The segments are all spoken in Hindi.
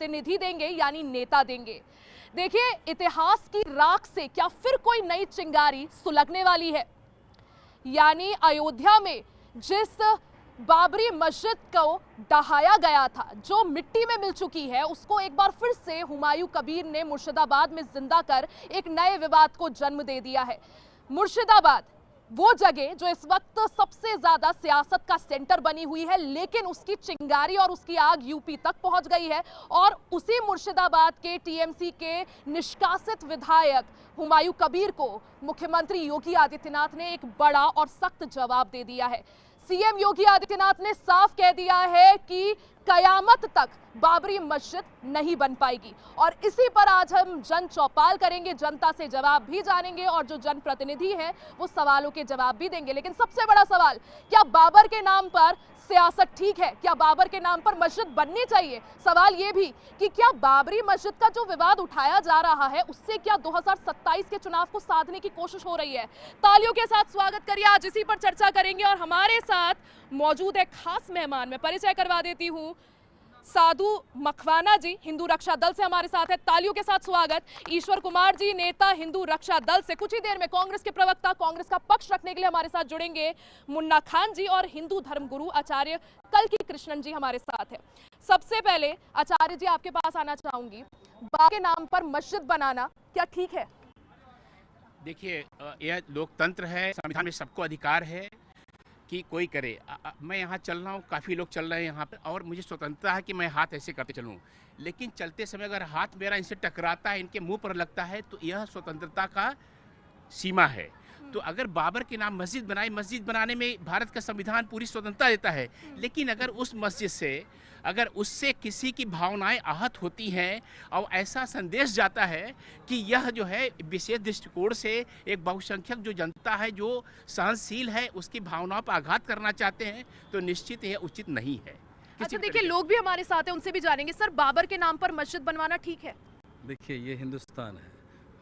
प्रतिनिधि देंगे यानी नेता देंगे। देखिए, इतिहास की राख से क्या फिर कोई नई चिंगारी सुलगने वाली है? यानी अयोध्या में जिस बाबरी मस्जिद को ढहाया गया था, जो मिट्टी में मिल चुकी है, उसको एक बार फिर से हुमायूं कबीर ने मुर्शिदाबाद में जिंदा कर एक नए विवाद को जन्म दे दिया है। मुर्शिदाबाद वो जगह जो इस वक्त सबसे ज्यादा सियासत का सेंटर बनी हुई है, लेकिन उसकी चिंगारी और उसकी आग यूपी तक पहुंच गई है और उसी मुर्शिदाबाद के टीएमसी के निष्कासित विधायक हुमायूं कबीर को मुख्यमंत्री योगी आदित्यनाथ ने एक बड़ा और सख्त जवाब दे दिया है। सीएम योगी आदित्यनाथ ने साफ कह दिया है कि कयामत तक बाबरी मस्जिद नहीं बन पाएगी और इसी पर आज हम जन चौपाल करेंगे, जनता से जवाब भी जानेंगे और जो जनप्रतिनिधि हैं वो सवालों के जवाब भी देंगे। लेकिन सबसे बड़ा सवाल, क्या बाबर के नाम पर सियासत ठीक है? क्या बाबर के नाम पर मस्जिद बननी चाहिए? सवाल ये भी कि क्या बाबरी मस्जिद का जो विवाद उठाया जा रहा है उससे क्या 2027 के चुनाव को साधने की कोशिश हो रही है? तालियों के साथ स्वागत करिए, आज इसी पर चर्चा करेंगे और हमारे साथ मौजूद है खास मेहमान। मैं परिचय करवा देती हूँ, साधु मखवाना जी हिंदू रक्षा दल से हमारे साथ है, तालियों के साथ स्वागत। ईश्वर कुमार जी नेता हिंदू रक्षा दल से, कुछ ही देर में कांग्रेस के प्रवक्ता कांग्रेस का पक्ष रखने के लिए हमारे साथ जुड़ेंगे मुन्ना खान जी, और हिंदू धर्मगुरु आचार्य कल्की कृष्णन जी हमारे साथ है। सबसे पहले आचार्य जी आपके पास आना चाहूंगी, बाबा के नाम पर मस्जिद बनाना क्या ठीक है? देखिए, यह लोकतंत्र है, संविधान में सबको अधिकार है कि कोई करे। मैं यहाँ चल रहा हूँ, काफ़ी लोग चल रहे हैं यहाँ पर, और मुझे स्वतंत्रता है कि मैं हाथ ऐसे करते चलूँ, लेकिन चलते समय अगर हाथ मेरा इनसे टकराता है, इनके मुंह पर लगता है, तो यह स्वतंत्रता का सीमा है। तो अगर बाबर के नाम मस्जिद बनाए, मस्जिद बनाने में भारत का संविधान पूरी स्वतंत्रता देता है, लेकिन अगर उस मस्जिद से अगर उससे किसी की भावनाएं आहत होती हैं और ऐसा संदेश जाता है कि यह जो है विशेष दृष्टिकोण से एक बहुसंख्यक जो जनता है, जो सहनशील है, उसकी भावनाओं पर आघात करना चाहते हैं, तो निश्चित यह उचित नहीं है। अच्छा, देखिए लोग भी हमारे साथ हैं, उनसे भी जानेंगे। सर, बाबर के नाम पर मस्जिद बनवाना ठीक है? देखिए, ये हिंदुस्तान है,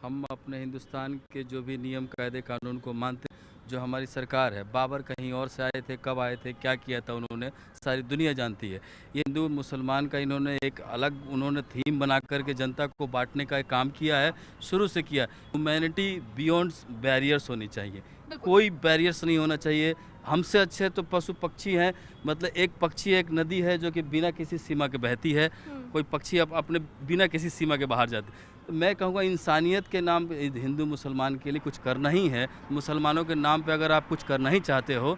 हम अपने हिंदुस्तान के जो भी नियम कायदे कानून को मानते हैं। जो हमारी सरकार है, बाबर कहीं और से आए थे, कब आए थे, क्या किया था उन्होंने, सारी दुनिया जानती है। ये हिंदू मुसलमान का इन्होंने एक अलग उन्होंने थीम बना करके जनता को बांटने का एक काम किया है, शुरू से किया। ह्यूमैनिटी बियॉन्ड बैरियर्स होनी चाहिए, कोई बैरियर्स नहीं होना चाहिए। हमसे अच्छे तो पशु पक्षी हैं, मतलब एक पक्षी एक नदी है जो कि बिना किसी सीमा के बहती है, कोई पक्षी अपने बिना किसी सीमा के बाहर जाते। तो मैं कहूँगा इंसानियत के नाम पे हिंदू मुसलमान के लिए कुछ करना ही है। मुसलमानों के नाम पे अगर आप कुछ करना ही चाहते हो,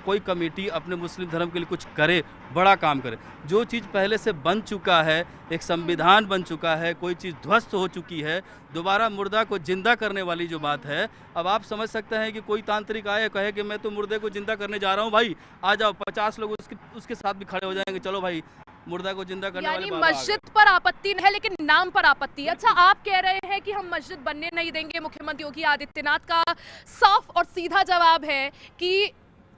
कोई कमेटी अपने मुस्लिम धर्म के लिए कुछ करे, बड़ा काम करे। जो चीज़ पहले से बन चुका है, एक संविधान बन चुका है, कोई चीज़ ध्वस्त हो चुकी है, दोबारा मुर्दा को जिंदा करने वाली जो बात है, अब आप समझ सकते हैं कि कोई तांत्रिक आए कहे कि मैं तो मुर्दे को जिंदा करने जा रहा हूँ, भाई आ जाओ, 50 लोग उसके साथ भी खड़े हो जाएंगे, चलो भाई मुर्दा को जिंदा करने वाले बाबा। मस्जिद पर आपत्ति है लेकिन नाम पर आपत्ति है। अच्छा, आप कह रहे हैं कि हम मस्जिद बनने नहीं देंगे। मुख्यमंत्री योगी आदित्यनाथ का साफ और सीधा जवाब है कि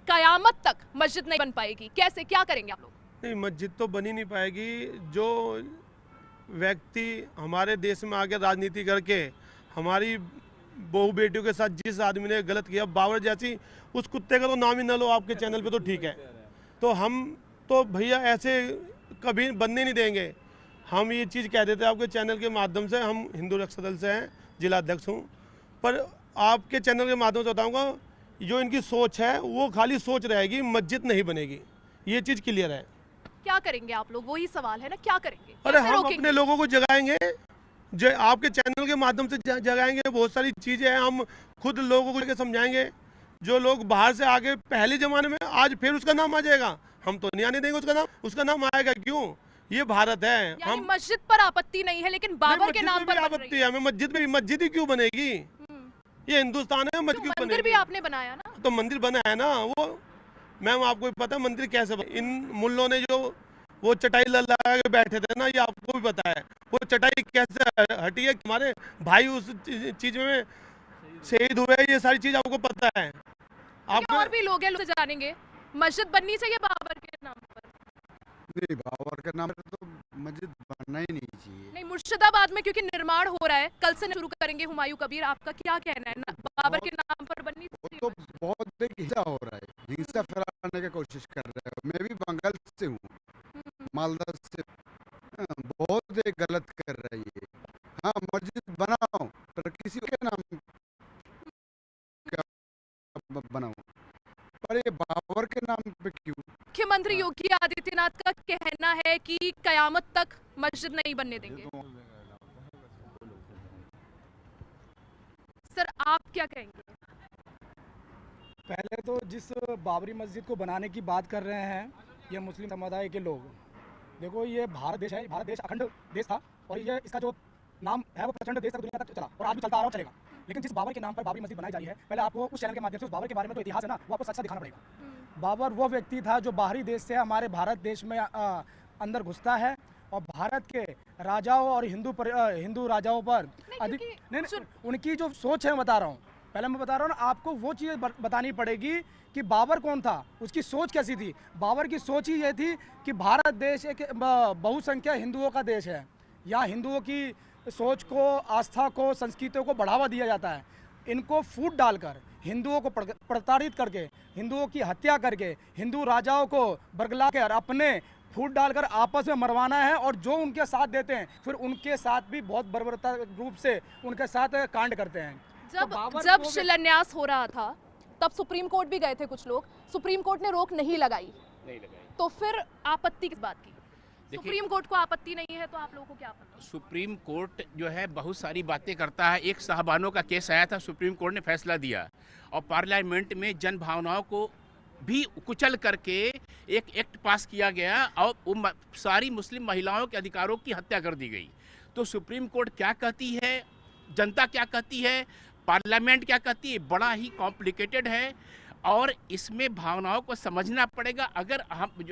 कयामत तक मस्जिद नहीं बन पाएगी। कैसे, क्या करेंगे आप लोग? नहीं, मस्जिद तो बनी नहीं पाएगी। जो व्यक्ति हमारे देश में आके राजनीति करके हमारी बहू बेटियों के साथ जिस आदमी ने गलत किया, बाबर जैसी, उस कुत्ते का तो नाम ही न लो आपके चैनल पे, तो ठीक है। तो हम तो भैया ऐसे कभी बनने नहीं देंगे। हम ये चीज़ कह देते हैं आपके चैनल के माध्यम से, हम हिंदू रक्षा दल से हैं, जिला अध्यक्ष हूँ, पर आपके चैनल के माध्यम से बताऊँगा, जो इनकी सोच है वो खाली सोच रहेगी, मस्जिद नहीं बनेगी, ये चीज़ क्लियर है। क्या करेंगे आप लोग, वही सवाल है ना, क्या करेंगे? अरे हम अपने लोगों को जगाएंगे, जो आपके चैनल के माध्यम से जगाएंगे। बहुत सारी चीज़ें हैं, हम खुद लोगों को समझाएंगे। जो लोग बाहर से आगे पहले ज़माने में, आज फिर उसका नाम आ जाएगा, हम तो नहीं आने देंगे उसका नाम आएगा। क्यों? ये भारत है। हम मस्जिद पर आपत्ति नहीं है, लेकिन बाबर के नाम पर आपत्ति है। हमें मस्जिद ही क्यों बनेगी? ये हिंदुस्तान है, मस्जिद क्यों बनेगी? मंदिर भी आपने बनाया ना, तो मंदिर बना है ना, वो मैम आपको पता है मंदिर कैसे बना? इन मुल्लों ने जो वो चटाई लगा के बैठे थे ना, ये आपको भी पता है वो चटाई कैसे हटी है। हमारे भाई उस चीज में शहीद हुए, ये सारी चीज आपको पता है। आप और भी लोग हैं, जानेंगे। मस्जिद बननी चाहिए बाबर के नाम पर? नहीं, बाबर के नाम पर तो मस्जिद बनना ही नहीं चाहिए। नहीं, मुर्शिदाबाद में क्योंकि निर्माण हो रहा है, कल से शुरू करेंगे हुमायूं कबीर, आपका क्या कहना है ना, बाबर के नाम पर बननी चाहिए? तो बहुत बड़ी हिंसा हो रहा है, हिंसा फैलाने की कोशिश कर रहे हैं। मैं भी बंगाल से हूँ, मालदा से, बहुत ये गलत कर रही है। हाँ, मस्जिद बनाओ पर किसी के नाम का बनाओ, पर ये बाबर के नाम पे क्यों? मुख्यमंत्री योगी आदित्यनाथ का कहना है कि कयामत तक मस्जिद नहीं बनने देंगे। सर आप क्या कहेंगे? पहले तो जिस बाबरी मस्जिद को बनाने की बात कर रहे हैं ये मुस्लिम समुदाय के लोग, देखो ये भारत देश है, भारत देश अखंड देश था और ये इसका जो नाम है वो प्रचंड देश तक दुनिया तक चला और आज भी चलता आ रहा है, चलेगा। लेकिन जिस बाबर के नाम पर बाबरी मस्जिद बनाई जा रही है, पहले आपको उस चैनल के माध्यम से उस बाबर के बारे में तो इतिहास है ना, वो आपको सच दिखाना पड़ेगा। बाबर वो व्यक्ति था जो बाहरी देश से हमारे भारत देश में अंदर घुसता है और भारत के राजाओं और हिंदू राजाओं पर अधिक नहीं, उनकी जो सोच है बता रहा हूँ, पहले मैं बता रहा हूँ ना आपको, वो चीज़ बतानी पड़ेगी कि बाबर कौन था, उसकी सोच कैसी थी। बाबर की सोच ही ये थी कि भारत देश एक बहुसंख्यक हिंदुओं का देश है, यहाँ हिंदुओं की सोच को, आस्था को, संस्कृतियों को बढ़ावा दिया जाता है। इनको फूट डालकर हिंदुओं को प्रताड़ित करके, हिंदुओं की हत्या करके, हिंदू राजाओं को बरगला कर अपने फूट डालकर आपस में मरवाना है और जो उनके साथ देते हैं फिर उनके साथ भी बहुत बर्बरता रूप से उनके साथ कांड करते हैं। जब शिलान्यास हो रहा था तब सुप्रीम कोर्ट भी गए थे कुछ लोग, सुप्रीम कोर्ट ने रोक नहीं लगाई, तो फिर आपत्ति किस बात की? सुप्रीम कोर्ट को आपत्ति नहीं है तो आप लोगों को क्या आपत्ति? सुप्रीम कोर्ट जो है बहुत सारी बातें करता है। एक साहबानों का केस आया था, सुप्रीम कोर्ट ने फैसला दिया और पार्लियामेंट में जन भावनाओं को भी कुचल करके एक एक्ट पास किया गया और सारी मुस्लिम महिलाओं के अधिकारों की हत्या कर दी गई। तो सुप्रीम कोर्ट क्या कहती है, जनता क्या कहती है, पार्लियामेंट क्या कहती है, बड़ा ही कॉम्प्लिकेटेड है और इसमें भावनाओं को समझना पड़ेगा। अगर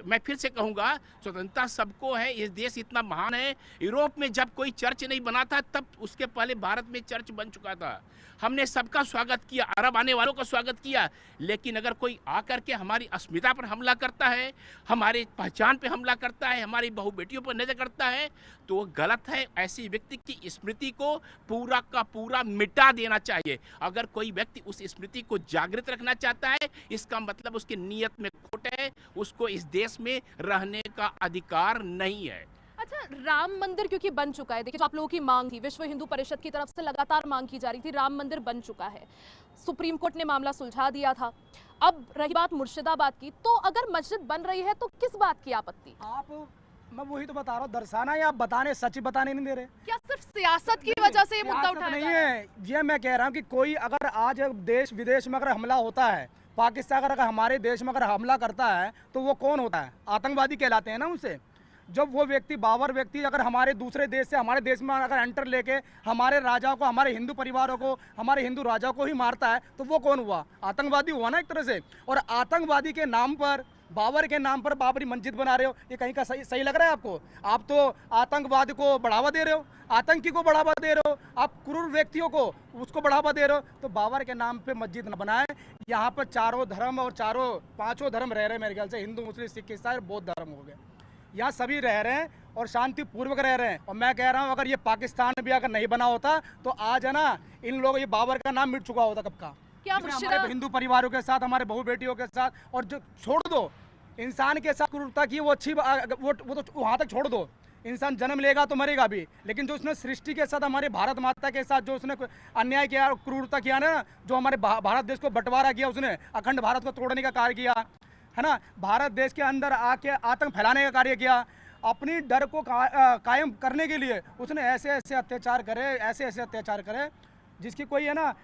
मैं फिर से कहूँगा, स्वतंत्रता सबको है, ये देश इतना महान है। यूरोप में जब कोई चर्च नहीं बना था तब उसके पहले भारत में चर्च बन चुका था। हमने सबका स्वागत किया, अरब आने वालों का स्वागत किया, लेकिन अगर कोई आकर के हमारी अस्मिता पर हमला करता है, हमारे पहचान पे हमला करता है, हमारी बहू बेटियों पर नजर करता है तो वो गलत है। ऐसी व्यक्ति की स्मृति को पूरा का पूरा मिटा देना चाहिए। अगर कोई व्यक्ति उस स्मृति को जागृत रखना चाहता है, इसका मतलब उसकी नीयत में खोट है, उसको इस देश में रहने का अधिकार नहीं है। अच्छा, राम मंदिर क्योंकि बन चुका है, देखिए जो आप लोगों की मांग थी, विश्व हिंदू परिषद की तरफ से लगातार मांग की जा रही थी, राम मंदिर बन चुका है, सुप्रीम कोर्ट ने मामला सुलझा दिया था। अब रही बात मुर्शिदाबाद की, तो अगर मस्जिद बन रही है तो किस बात की आपत्ति? मैं वही तो बता रहा हूँ, दर्शाना या बताने, सच बताने नहीं दे रहे। क्या सिर्फ सियासत की वजह से ये मुद्दा उठाया नहीं है? ये मैं कह रहा हूँ कि कोई अगर आज देश विदेश में अगर हमला होता है, पाकिस्तान अगर हमारे देश में अगर हमला करता है तो वो कौन होता है? आतंकवादी कहलाते हैं ना उनसे। जब वो व्यक्ति, बाबर व्यक्ति अगर हमारे दूसरे देश से हमारे देश में अगर एंटर लेके हमारे राजाओं को, हमारे हिंदू परिवारों को, हमारे हिंदू राजाओं को ही मारता है तो वो कौन हुआ? आतंकवादी हुआ ना एक तरह से। और आतंकवादी के नाम पर, बाबर के नाम पर बाबरी मस्जिद बना रहे हो, ये कहीं का सही लग रहा है आपको? आप तो आतंकवाद को बढ़ावा दे रहे हो, आतंकी को बढ़ावा दे रहे हो, आप क्रूर व्यक्तियों को उसको बढ़ावा दे रहे हो। तो बाबर के नाम पे मस्जिद न बनाए। यहाँ पर चारों धर्म और पांचों धर्म रह रहे हैं मेरे ख्याल से, हिंदू मुस्लिम सिख ईसाई बौद्ध धर्म हो गए, यहाँ सभी रह रहे हैं और शांतिपूर्वक रह रहे हैं। और मैं कह रहा हूँ अगर ये पाकिस्तान भी अगर नहीं बना होता तो आज है ना इन लोग, ये बाबर का नाम मिट चुका होता कब का। क्या हमारे हिंदू परिवारों के साथ, हमारे बहू बेटियों के साथ, और जो छोड़ दो इंसान के साथ क्रूरता की, वो अच्छी वो तो वहाँ तक छोड़ दो। इंसान जन्म लेगा तो मरेगा भी, लेकिन जो उसने सृष्टि के साथ, हमारे भारत माता के साथ जो उसने अन्याय किया, क्रूरता किया ना, जो हमारे भारत देश को बंटवारा किया, उसने अखंड भारत को तोड़ने का कार्य किया है ना, भारत देश के अंदर आके आतंक फैलाने का कार्य किया, अपनी डर को कायम करने के लिए उसने ऐसे ऐसे अत्याचार करे जिसकी कोई है ना,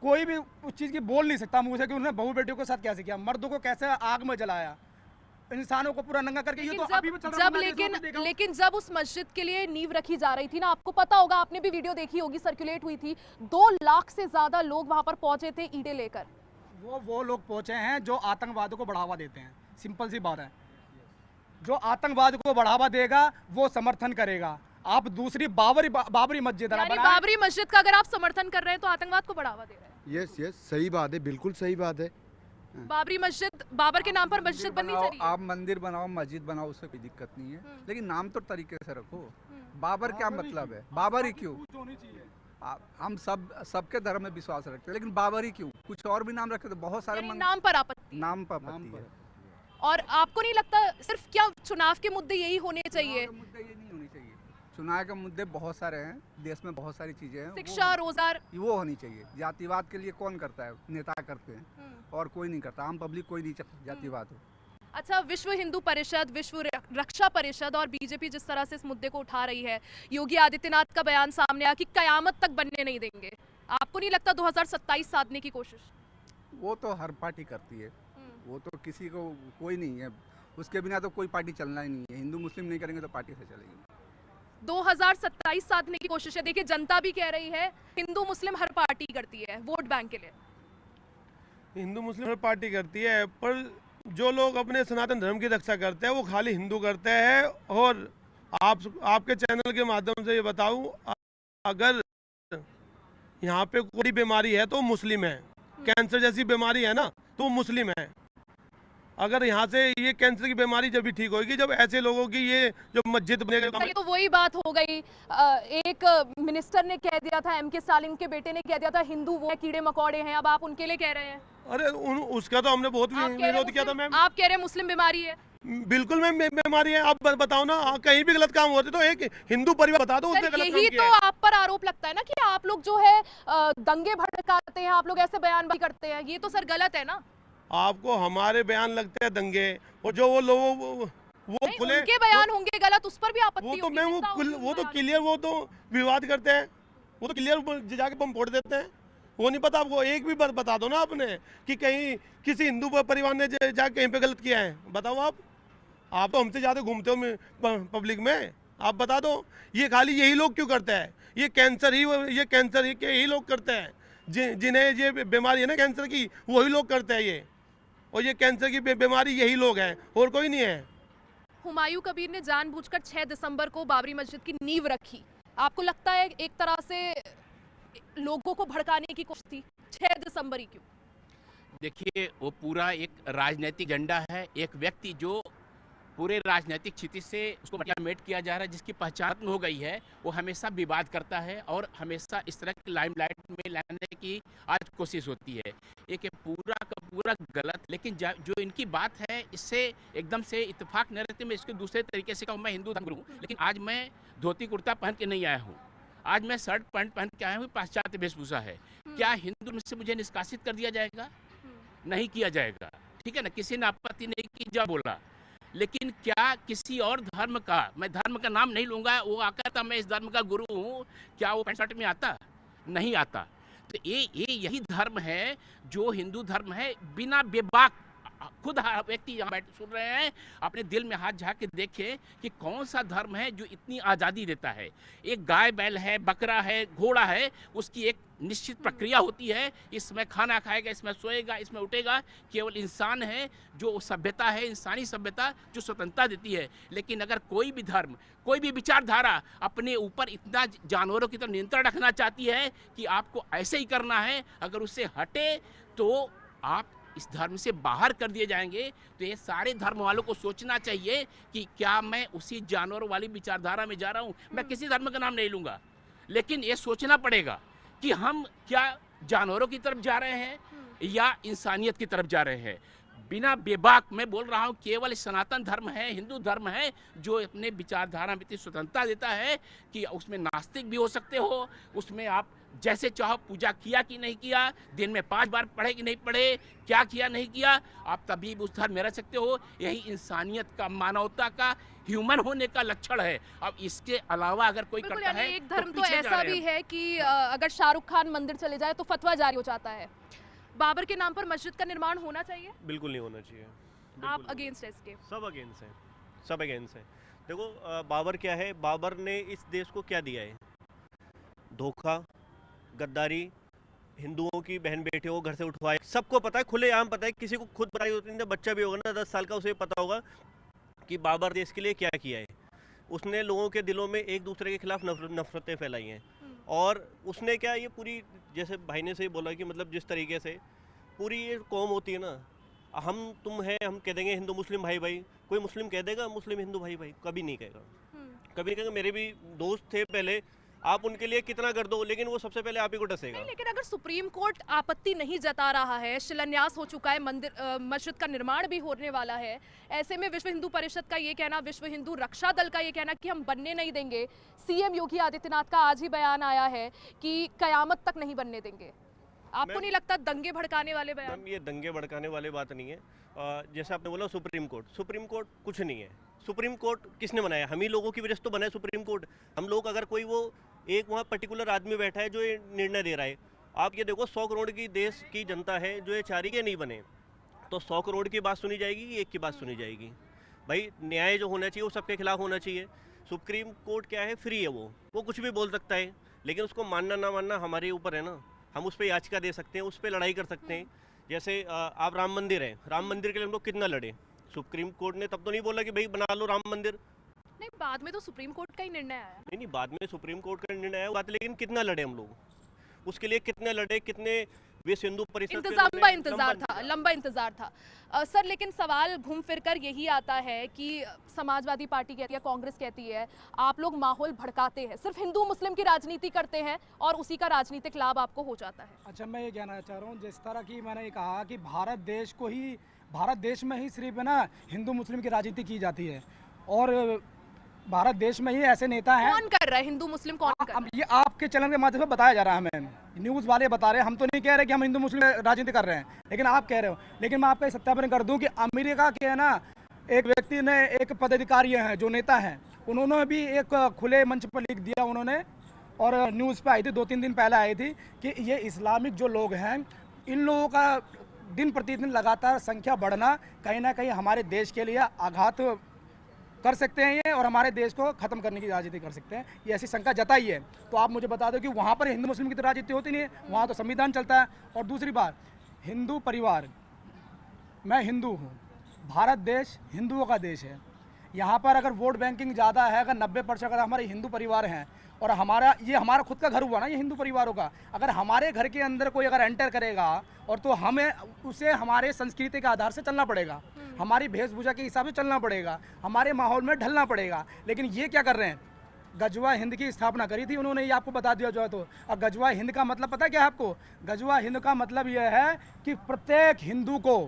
कोई भी उस चीज़ की बोल नहीं सकता मुझे कि उन्होंने बहू बेटियों के साथ कैसे किया, मर्दों को कैसे आग में जलाया, इंसानों को पूरा नंगा करके। ये तो अभी भी चल रहा है। लेकिन जब उस मस्जिद के लिए नींव रखी जा रही थी ना, आपको पता होगा, आपने भी वीडियो देखी होगी, सर्कुलेट हुई थी, 2 लाख से ज्यादा लोग वहां पर पहुंचे थे ईंटें लेकर। वो लोग पहुंचे हैं जो आतंकवाद को बढ़ावा देते हैं, सिंपल सी बात है। जो आतंकवाद को बढ़ावा देगा वो समर्थन करेगा। आप दूसरी बाबरी मस्जिद, बाबरी मस्जिद का अगर आप समर्थन कर रहे हैं तो आतंकवाद को बढ़ावा दे रहे हैं। यस सही बात है, बिल्कुल सही बात है। बाबरी मस्जिद, बाबर के नाम पर मस्जिद बननी चाहिए। आप मंदिर बनाओ, मस्जिद बनाओ, उससे कोई दिक्कत नहीं है, लेकिन नाम तो तरीके से रखो। बाबर क्या मतलब है? बाबर ही क्यों? हम सबके धर्म में विश्वास रखते हैं, लेकिन बाबर ही क्यों? कुछ और भी नाम रखे तो बहुत सारे नाम पर आपत्ति है। और आपको नहीं लगता सिर्फ क्या चुनाव के मुद्दे यही होने चाहिए? मुद्दे ये नहीं होने चाहिए। चुनाव के मुद्दे बहुत सारे हैं, देश में बहुत सारी चीजें हैं। शिक्षा, रोजगार, वो होनी चाहिए। जातिवाद के लिए कौन करता है? नेता करते हैं और कोई नहीं करता, आम पब्लिक कोई नहीं चाहती जातिवाद हो। अच्छा, विश्व हिंदू परिषद, विश्व रक्षा परिषद और बीजेपी जिस तरह से इस मुद्दे को उठा रही है, योगी आदित्यनाथ का बयान सामने आया कि कयामत तक बनने नहीं देंगे, आपको नहीं लगता 2027 साधने की कोशिश? वो तो हर पार्टी करती है, वो तो किसी को कोई नहीं है, उसके बिना तो कोई पार्टी चलना ही नहीं है। हिंदू मुस्लिम नहीं करेंगे तो पार्टी से चलेगी। 2027 साधने की कोशिश है। देखिए, जनता भी कह रही है हिंदू मुस्लिम हर पार्टी करती है वोट बैंक के लिए। हिंदू मुस्लिम हर पार्टी करती है, पर जो लोग अपने सनातन धर्म की रक्षा करते हैं वो खाली हिंदू करते हैं। और आपके चैनल के माध्यम से ये बताऊं, अगर यहाँ पे कोई बीमारी है तो मुस्लिम है, कैंसर जैसी बीमारी है ना तो मुस्लिम है। अगर यहाँ से ये कैंसर की बीमारी जब भी ठीक होगी जब ऐसे लोगों की ये जो मस्जिद बनेगा। तो वही बात हो गई, एक मिनिस्टर ने कह दिया था, MK स्टालिन के बेटे ने कह दिया था हिंदू वो कीड़े मकोड़े हैं, अब आप उनके लिए कह रहे हैं। अरे उसका तो हमने बहुत विरोध किया था मैम। आप कह रहे हैं मुस्लिम बीमारी है। बिल्कुल मैम बीमारी है। आप बताओ ना, कहीं भी गलत काम होते तो एक हिंदू परिवार बता दो उसने गलत काम यही किया तो आप पर आरोप लगता है ना कि आप लोग जो है दंगे भड़काते हैं, आप लोग ऐसे बयानबाजी करते हैं, ये तो सर गलत है ना। आपको हमारे बयान लगते हैं दंगे, और जो वो लोग वो खुले उनके बयान होंगे गलत, उस पर भी आपत्ति वो तो होगी। मैम वो तो क्लियर, वो तो विवाद करते हैं, वो तो क्लियर जाके बम फोड़ देते हैं। वो नहीं पता आपको? एक भी बार बता दो ना आपने कि कहीं किसी हिंदू परिवार ने जाके कहीं पे गलत किया है, बताओ आप तो हमसे ज़्यादा घूमते हो पब्लिक में, आप बता दो। ये खाली यही लोग क्यों करते हैं? ये कैंसर के यही लोग करते हैं, जिन्हें ये बीमारी है ना कैंसर की, वही लोग करते हैं ये। और ये कैंसर की बीमारी यही लोग हैं, और कोई नहीं है। हुमायूं कबीर ने जानबूझकर 6 दिसंबर को बाबरी मस्जिद की नींव रखी, आपको लगता है एक तरह से लोगों को भड़काने की कोशिश थी? 6 दिसंबर ही क्यों? देखिए, वो पूरा एक राजनीतिक एजेंडा है। एक व्यक्ति जो पूरे राजनीतिक क्षितिज से उसको मेट किया जा रहा है, जिसकी पहचान हो गई है, वो हमेशा विवाद करता है और हमेशा इस तरह की लाइमलाइट में लाने की आज कोशिश होती है। एक पूरा का पूरा गलत, लेकिन जो इनकी बात है इससे एकदम से इत्तेफाक न रहते। मैं इसको दूसरे तरीके से कहूँ, मैं हिंदू धर्म हूँ, लेकिन आज मैं धोती कुर्ता पहन के नहीं आया हूँ, आज मैं शर्ट पैंट पहन के आया हूँ, पाश्चात्य वेशभूषा है। क्या हिंदू से मुझे निष्कासित कर दिया जाएगा? नहीं किया जाएगा, ठीक है ना। किसी ने आपत्ति नहीं की जब बोला, लेकिन क्या किसी और धर्म का, मैं धर्म का नाम नहीं लूंगा, वो आकर था मैं इस धर्म का गुरु हूँ, क्या वो पैंट शर्ट में आता? नहीं आता। तो ये यही धर्म है जो हिंदू धर्म है। बिना बेबाक, खुद व्यक्ति यहाँ बैठ सुन रहे हैं, अपने दिल में हाथ झाँक के देखें कि कौन सा धर्म है जो इतनी आज़ादी देता है। एक गाय बैल है, बकरा है, घोड़ा है, उसकी एक निश्चित प्रक्रिया होती है, इसमें खाना खाएगा, इसमें सोएगा, इसमें उठेगा। केवल इंसान है जो सभ्यता है, इंसानी सभ्यता जो स्वतंत्रता देती है। लेकिन अगर कोई भी धर्म, कोई भी विचारधारा अपने ऊपर इतना जानवरों की तरह नियंत्रण रखना चाहती है कि आपको ऐसे ही करना है, अगर उससे हटे तो आप इस धर्म से बाहर कर दिए जाएंगे। तो ये सारे धर्म वालों को सोचना चाहिए कि क्या मैं उसी जानवरों वाली विचारधारा में जा रहा हूँ। मैं किसी धर्म का नाम नहीं लूँगा, लेकिन ये सोचना पड़ेगा कि हम क्या जानवरों की तरफ जा रहे हैं या इंसानियत की तरफ जा रहे हैं। बिना बेबाक मैं बोल रहा हूँ, केवल सनातन धर्म है, हिंदू धर्म है जो अपने विचारधारा में इतनी स्वतंत्रता देता है कि उसमें नास्तिक भी हो सकते हो, उसमें आप जैसे चाहो पूजा किया कि नहीं किया, दिन में 5 बार पढ़े कि नहीं पढ़े, क्या किया नहीं किया, आप तभी भी उस धर्म में रह सकते हो। यही इंसानियत का, मानवता का, ह्यूमन होने का लक्षण है। अब इसके अलावा अगर कोई करता है, एक धर्म तो ऐसा भी है कि अगर शाहरुख खान मंदिर चले जाए तो फतवा जारी हो जाता है। बाबर के नाम पर मस्जिद का निर्माण होना चाहिए? बिल्कुल नहीं होना चाहिए। आप अगेंस्ट है इसके? सब अगेंस्ट हैं, सब अगेंस्ट हैं। देखो, बाबर क्या है, बाबर ने इस देश को क्या दिया है? धोखा, गद्दारी, हिंदुओं की बहन बेटियों को घर से उठवाए। सबको पता है, खुलेआम पता है, किसी को खुद पता होती है, बच्चा भी होगा ना 10 साल का, उसे पता होगा कि बाबर देश के लिए क्या किया है। उसने लोगों के दिलों में एक दूसरे के खिलाफ नफरतें फैलाई हैं। और उसने क्या, ये पूरी, जैसे भाई ने से बोला कि मतलब जिस तरीके से पूरी ये कौम होती है ना, हम तुम हैं, हम कह देंगे हिंदू मुस्लिम भाई भाई, कोई मुस्लिम कह देगा मुस्लिम हिंदू भाई भाई? कभी नहीं कहेगा, कभी नहीं कहेगा। मेरे भी दोस्त थे पहले, आप उनके लिए कितना कर दो, लेकिन वो सबसे पहले आप ही को डसेगा। नहीं, लेकिन अगर सुप्रीम कोर्ट आपत्ति नहीं जता रहा है, शिलान्यास हो चुका है, मंदिर मस्जिद का निर्माण भी होने वाला है, ऐसे में विश्व हिंदू परिषद का ये कहना, विश्व हिंदू रक्षा दल का ये कहना कि हम बनने नहीं देंगे, सीएम योगी आदित्यनाथ का आज ही बयान आया है कि कयामत तक नहीं बनने देंगे, आपको नहीं लगता दंगे भड़काने वाले बयान? मैम, ये दंगे भड़काने वाली बात नहीं है। जैसे आपने बोला सुप्रीम कोर्ट कुछ नहीं है। सुप्रीम कोर्ट किसने बनाया? हम ही लोगों की वजह से तो बना है सुप्रीम कोर्ट। हम लोग, अगर कोई वो एक वहाँ पर्टिकुलर आदमी बैठा है जो ये निर्णय दे रहा है, आप ये देखो 100 करोड़ की देश की जनता है जो ये चाह रही है नहीं बने, तो 100 करोड़ की बात सुनी जाएगी कि एक की बात सुनी जाएगी? भाई न्याय जो होना चाहिए वो सबके खिलाफ होना चाहिए। सुप्रीम कोर्ट क्या है, फ्री है, वो कुछ भी बोल सकता है, लेकिन उसको मानना ना मानना हमारे ऊपर है ना। हम उस पर याचिका दे सकते हैं, उस पर लड़ाई कर सकते हैं। जैसे आप राम मंदिर है, राम मंदिर के लिए हम लोग कितना लड़े, सुप्रीम कोर्ट ने तब तो नहीं बोला कि भाई बना लो राम मंदिर। नहीं, बाद में तो सुप्रीम कोर्ट का ही निर्णय आया। नहीं, बाद में सुप्रीम कोर्ट का निर्णय आया बात, लेकिन कितना लड़े हम लोग, उसके लिए कितने लड़े, कितने विश्व हिंदू परिषद लंबा इंतजार था सर। लेकिन सवाल घूम फिर कर यही आता है कि समाजवादी पार्टी कहती है, कांग्रेस कहती है, आप लोग माहौल भड़काते हैं, सिर्फ हिंदू मुस्लिम की राजनीति करते हैं और उसी का राजनीतिक लाभ आपको हो जाता है। अच्छा, मैं ये कहना चाह रहा हूँ, जिस तरह की मैंने कहा कि भारत देश में ही सिर्फ ना हिंदू मुस्लिम की राजनीति की जाती है, और भारत देश में ही ऐसे नेता हैं। कौन कर रहा है हिंदू मुस्लिम, कौन कर रहा है? ये आपके चैनल के माध्यम से बताया जा रहा है, हमें न्यूज़ वाले बता रहे हैं, हम तो नहीं कह रहे कि हम हिंदू मुस्लिम राजनीति कर रहे हैं, लेकिन आप कह रहे हो। लेकिन मैं आपका सत्यापन कर दूं कि अमेरिका के है ना एक व्यक्ति ने, एक पदाधिकारी हैं जो नेता हैं, उन्होंने भी एक खुले मंच पर लिख दिया उन्होंने, और न्यूज़ पे आई थी 2-3 दिन पहले आई थी कि ये इस्लामिक जो लोग हैं, इन लोगों का दिन प्रतिदिन लगातार संख्या बढ़ना कहीं ना कहीं हमारे देश के लिए आघात कर सकते हैं ये, और हमारे देश को खत्म करने की राजनीति कर सकते हैं, ये ऐसी शंका जताई है। तो आप मुझे बता दो कि वहाँ पर हिंदू मुस्लिम की तो राजनीति होती नहीं है, वहाँ तो संविधान चलता है। और दूसरी बात, हिंदू परिवार, मैं हिंदू हूँ, भारत देश हिंदुओं का देश है, यहाँ पर अगर वोट बैंकिंग ज़्यादा है, अगर 90% अगर हमारे हिंदू परिवार हैं, और हमारा खुद का घर हुआ ना ये हिंदू परिवारों का, अगर हमारे घर के अंदर कोई अगर एंटर करेगा, और तो हमें उसे हमारे संस्कृति के आधार से चलना पड़ेगा, हमारी वेशभूषा के हिसाब से चलना पड़ेगा, हमारे माहौल में ढलना पड़ेगा। लेकिन ये क्या कर रहे हैं, गजवा हिंद की स्थापना करी थी उन्होंने, ये आपको बता दिया जो है। तो अब गजवा हिंद का मतलब पता क्या है आपको? गजवा हिंद का मतलब यह है कि प्रत्येक हिंदू को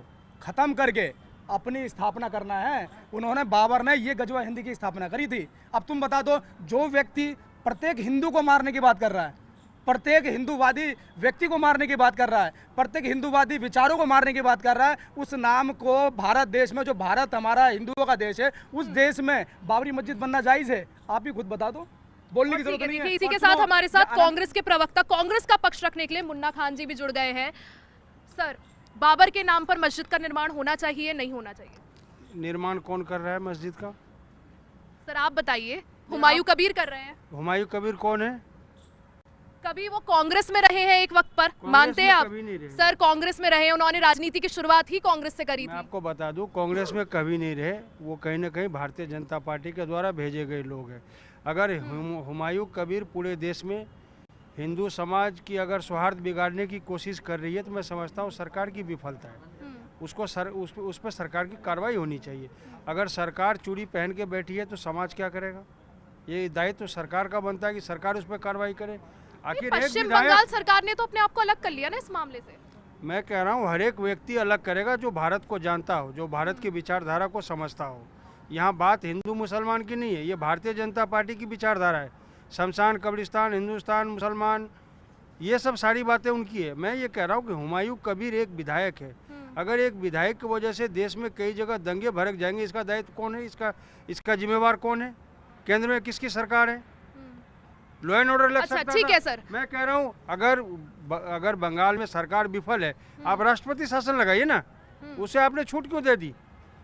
ख़त्म करके अपनी स्थापना करना है। उन्होंने, बाबर ने ये गजवा हिंद की स्थापना करी थी। अब तुम बता दो, जो व्यक्ति प्रत्येक हिंदू को मारने की बात कर रहा है, प्रत्येक हिंदूवादी व्यक्ति को मारने की बात कर रहा है, प्रत्येक हिंदूवादी विचारों को मारने की बात कर रहा है, उस नाम को भारत देश में, जो भारत हमारा हिंदुओं का देश है, उस देश में बाबरी मस्जिद बनना जायज़ है? आप ही खुद बता दो, बोलने की जरूरत नहीं है। इसी के साथ हमारे साथ कांग्रेस के प्रवक्ता, कांग्रेस का पक्ष रखने के लिए मुन्ना खान जी भी जुड़ गए हैं। सर, बाबर के नाम पर मस्जिद का निर्माण होना चाहिए, नहीं होना चाहिए? निर्माण कौन कर रहा है मस्जिद का? सर आप बताइए। हुमायूं कबीर कर रहे हैं। हुमायूं कबीर कौन है? कभी वो कांग्रेस में रहे हैं एक वक्त पर, मानते हैं आप? सर कांग्रेस में रहे, उन्होंने राजनीति की शुरुआत ही कांग्रेस से करी थी। मैं आपको बता दूं, कांग्रेस में कभी नहीं रहे, वो कहीं ना कहीं भारतीय जनता पार्टी के द्वारा भेजे गए लोग हैं। अगर हुमायूं कबीर पूरे देश में हिंदू समाज की अगर सौहार्द बिगाड़ने की कोशिश कर रही है, तो मैं समझता हूँ सरकार की विफलता है। उस पर सरकार की कार्रवाई होनी चाहिए। अगर सरकार चूड़ी पहन के बैठी है तो समाज क्या करेगा? ये दायित्व तो सरकार का बनता है कि सरकार उस पर कार्रवाई करे। आखिर पश्चिम बंगाल सरकार ने तो अपने आप को अलग कर लिया ना इस मामले से। मैं कह रहा हूँ हर एक व्यक्ति अलग करेगा जो भारत को जानता हो, जो भारत की विचारधारा को समझता हो। यहाँ बात हिंदू मुसलमान की नहीं है, ये भारतीय जनता पार्टी की विचारधारा है। शमशान, कब्रिस्तान, हिंदुस्तान, मुसलमान, ये सब सारी बातें उनकी है। मैं ये कह रहा हूँ कि हुमायूं कबीर एक विधायक है। अगर एक विधायक की वजह से देश में कई जगह दंगे भड़क जाएंगे, इसका दायित्व कौन है? इसका जिम्मेवार कौन है? केंद्र में किसकी सरकार है? लॉ एंड ऑर्डर लग सकता है। ठीक है सर, मैं कह रहा हूँ अगर बंगाल में सरकार विफल है, आप राष्ट्रपति शासन लगाइए ना, उसे आपने छूट क्यों दे दी?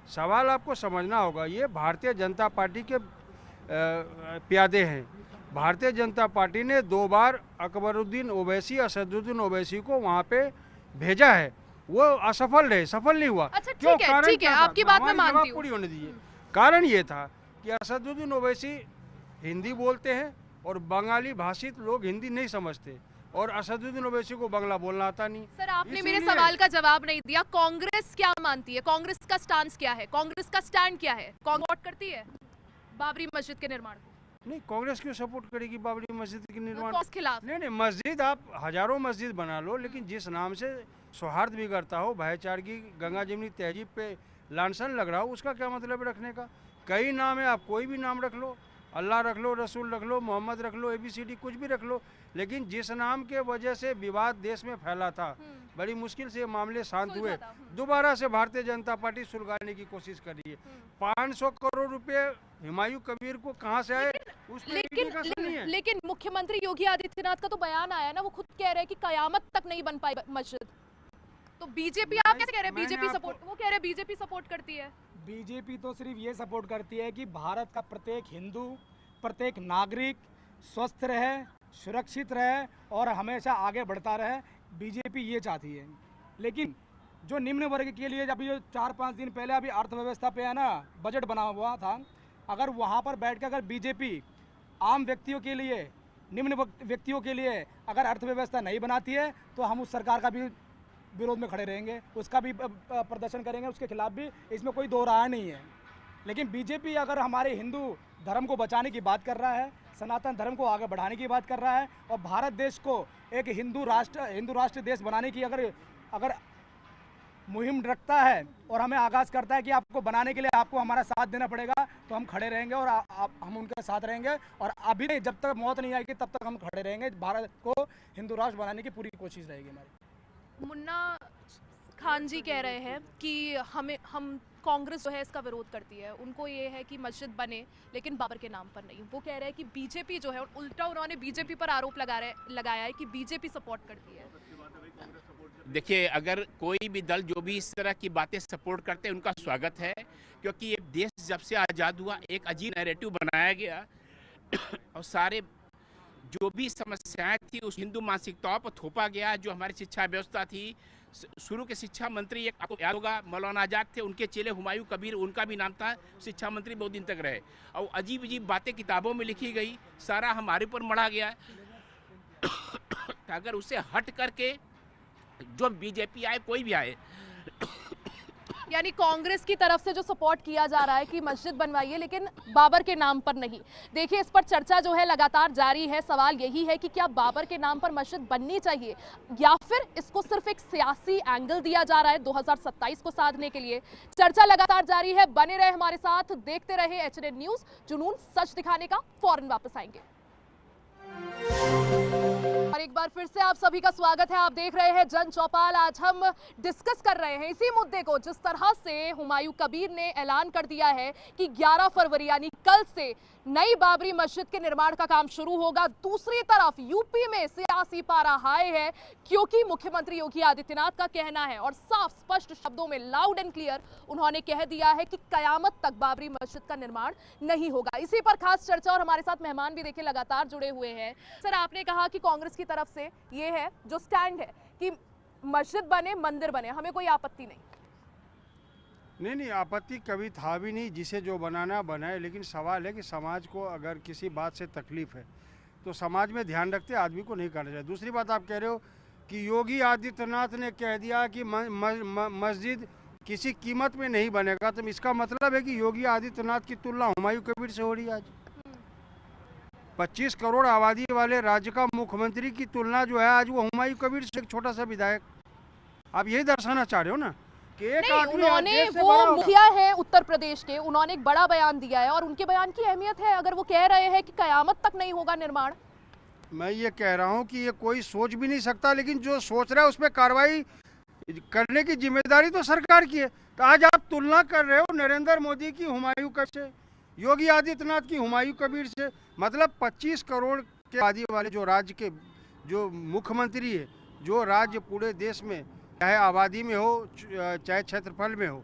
सवाल आपको समझना होगा, ये भारतीय जनता पार्टी के प्यादे हैं। भारतीय जनता पार्टी ने 2 बार अकबरुद्दीन ओवैसी, असदुद्दीन ओवैसी को वहाँ पे भेजा है, वो असफल रहे, सफल नहीं हुआ। अच्छा ठीक है, आपकी बात मैं मानती हूँ। पूरी होने दीजिए। कारण ये था कि असदुद्दीन ओवैसी हिंदी बोलते हैं और बंगाली भाषित लोग हिंदी नहीं समझते, और असदुद्दीन ओवैसी को बांग्ला बोलना आता नहीं। सर आपने मेरे सवाल का जवाब नहीं दिया। कांग्रेस क्या मानती है? कांग्रेस का स्टांस क्या है? कांग्रेस का स्टैंड क्या है? कांग्रेस करती है बाबरी मस्जिद के निर्माण को? नहीं, कांग्रेस क्यों सपोर्ट करेगी बाबरी मस्जिद के निर्माण? कांग्रेस खिलाफ। नहीं, मस्जिद आप हजारों मस्जिद बना लो, लेकिन जिस नाम से सौहार्द बिगड़ता हो, भाईचारगी, गंगा जमनी तहजीब पे लांछन लग रहा हो, उसका क्या मतलब रखने का? कई नाम है, आप कोई भी नाम रख लो, अल्लाह रख लो, रसूल रख लो, मोहम्मद रख लो, ABCD कुछ भी रख लो, लेकिन जिस नाम के वजह से विवाद देश में फैला था, बड़ी मुश्किल से ये मामले शांत हुए, दोबारा से भारतीय जनता पार्टी सुलगाने की कोशिश कर रही है। 500 करोड़ रुपए हुमायूं कबीर को कहाँ से आए, उस पर नहीं है। लेकिन मुख्यमंत्री योगी आदित्यनाथ का तो बयान आया ना, वो खुद कह रहे हैं कि कयामत तक नहीं बन पाई मस्जिद। तो बीजेपी, आप कैसे कह रहे हैं बीजेपी सपोर्ट? वो कह रहे हैं बीजेपी सपोर्ट करती है। बीजेपी तो सिर्फ ये सपोर्ट करती है कि भारत का प्रत्येक हिंदू, प्रत्येक नागरिक स्वस्थ रहे, सुरक्षित रहे और हमेशा आगे बढ़ता रहे। बीजेपी ये चाहती है। लेकिन जो निम्न वर्ग के लिए अभी जो 4-5 दिन पहले अभी अर्थव्यवस्था पे है ना बजट बना हुआ था, अगर वहाँ पर बैठ कर अगर बीजेपी आम व्यक्तियों के लिए, निम्न व्यक्तियों के लिए अगर अर्थव्यवस्था नहीं बनाती है, तो हम उस सरकार का भी विरोध में खड़े रहेंगे, उसका भी प्रदर्शन करेंगे, उसके खिलाफ भी। इसमें कोई दो राय नहीं है। लेकिन बीजेपी अगर हमारे हिंदू धर्म को बचाने की बात कर रहा है, सनातन धर्म को आगे बढ़ाने की बात कर रहा है और भारत देश को एक हिंदू राष्ट्र देश बनाने की अगर मुहिम रखता है और हमें आगाज़ करता है कि आपको बनाने के लिए आपको हमारा साथ देना पड़ेगा, तो हम खड़े रहेंगे और हम उनके साथ रहेंगे। और अभी नहीं, जब तक मौत नहीं आएगी तब तक हम खड़े रहेंगे। भारत को हिंदू राष्ट्र बनाने की पूरी कोशिश रहेगी हमारी। मुन्ना खान जी कह रहे हैं कि हम कांग्रेस जो है इसका विरोध करती है, उनको ये है कि मस्जिद बने लेकिन बाबर के नाम पर नहीं। वो कह रहे हैं कि बीजेपी जो है, उल्टा उन्होंने बीजेपी पर आरोप लगाया है कि बीजेपी सपोर्ट करती है। देखिए, अगर कोई भी दल जो भी इस तरह की बातें सपोर्ट करते हैं उनका स्वागत है, क्योंकि ये देश जब से आज़ाद हुआ एक अजीब नैरेटिव बनाया गया और सारे जो भी समस्याएं थी उस हिंदू मानसिकताओं पर थोपा गया। जो हमारी शिक्षा व्यवस्था थी, शुरू के शिक्षा मंत्री एक आपको याद होगा मौलाना आज़ाद थे, उनके चेले हुमायूं कबीर उनका भी नाम था, शिक्षा मंत्री बहुत दिन तक रहे और अजीब अजीब बातें किताबों में लिखी गई, सारा हमारे ऊपर मढ़ा गया। अगर उसे हट करके जो बीजेपी आए, कोई भी आए, यानी कांग्रेस की तरफ से जो सपोर्ट किया जा रहा है कि मस्जिद बनवाइए लेकिन बाबर के नाम पर नहीं। देखिए, इस पर चर्चा जो है लगातार जारी है। सवाल यही है कि क्या बाबर के नाम पर मस्जिद बननी चाहिए या फिर इसको सिर्फ एक सियासी एंगल दिया जा रहा है 2027 को साधने के लिए। चर्चा लगातार जारी है। बने रहे हमारे साथ, देखते रहे HNN न्यूज़। जुनून सच दिखाने का, फौरन वापस आएंगे। और एक बार फिर से आप सभी का स्वागत है। आप देख रहे हैं जन चौपाल। आज हम डिस्कस कर रहे हैं इसी मुद्दे को, जिस तरह से हुमायूं कबीर ने ऐलान कर दिया है कि 11 फरवरी यानी कल से नई बाबरी मस्जिद के निर्माण का काम शुरू होगा। दूसरी तरफ यूपी में सियासी पारा हाई है, क्योंकि मुख्यमंत्री योगी आदित्यनाथ का कहना है और साफ स्पष्ट शब्दों में लाउड एंड क्लियर उन्होंने कह दिया है कि कयामत तक बाबरी मस्जिद का निर्माण नहीं होगा। इसी पर खास चर्चा और हमारे साथ मेहमान भी देखिए लगातार जुड़े हुए हैं। सर, आपने कहा कि कांग्रेस की तरफ से ये है जो स्टैंड है कि मस्जिद बने, मंदिर बने, हमें कोई आपत्ति नहीं। नहीं, आपत्ति कभी था भी नहीं, जिसे जो बनाना बनाए। लेकिन सवाल है कि समाज को अगर किसी बात से तकलीफ है तो समाज में ध्यान रखते आदमी को नहीं करना चाहिए। दूसरी बात, आप कह रहे हो कि योगी आदित्यनाथ ने कह दिया कि मस्जिद किसी कीमत में नहीं बनेगा, तो इसका मतलब है कि योगी आदित्यनाथ की तुलना हुमायूं कबीर से हो रही है। आज 25 करोड़ आबादी वाले राज्य का मुख्यमंत्री की तुलना जो है आज वो हुमायूं कबीर से, एक छोटा सा विधायक। आप यही दर्शाना चाह रहे हो ना कि एक आदमी, उन्होंने वो मुखिया है उत्तर प्रदेश के, उन्होंने एक बड़ा बयान दिया है और उनके बयान की अहमियत है। अगर वो कह रहे हैं कि कयामत तक नहीं होगा निर्माण, मैं ये कह रहा हूँ कि ये कोई सोच भी नहीं सकता, लेकिन जो सोच रहा है उस पर कार्रवाई करने की जिम्मेदारी तो सरकार की है। तो आज आप तुलना कर रहे हो नरेंद्र मोदी की हुमायूं कबीर से, योगी आदित्यनाथ की हुमायूं कबीर से। मतलब 25 करोड़ के आबादी वाले जो राज्य के जो मुख्यमंत्री है, जो राज्य पूरे देश में चाहे आबादी में हो, चाहे क्षेत्रफल में हो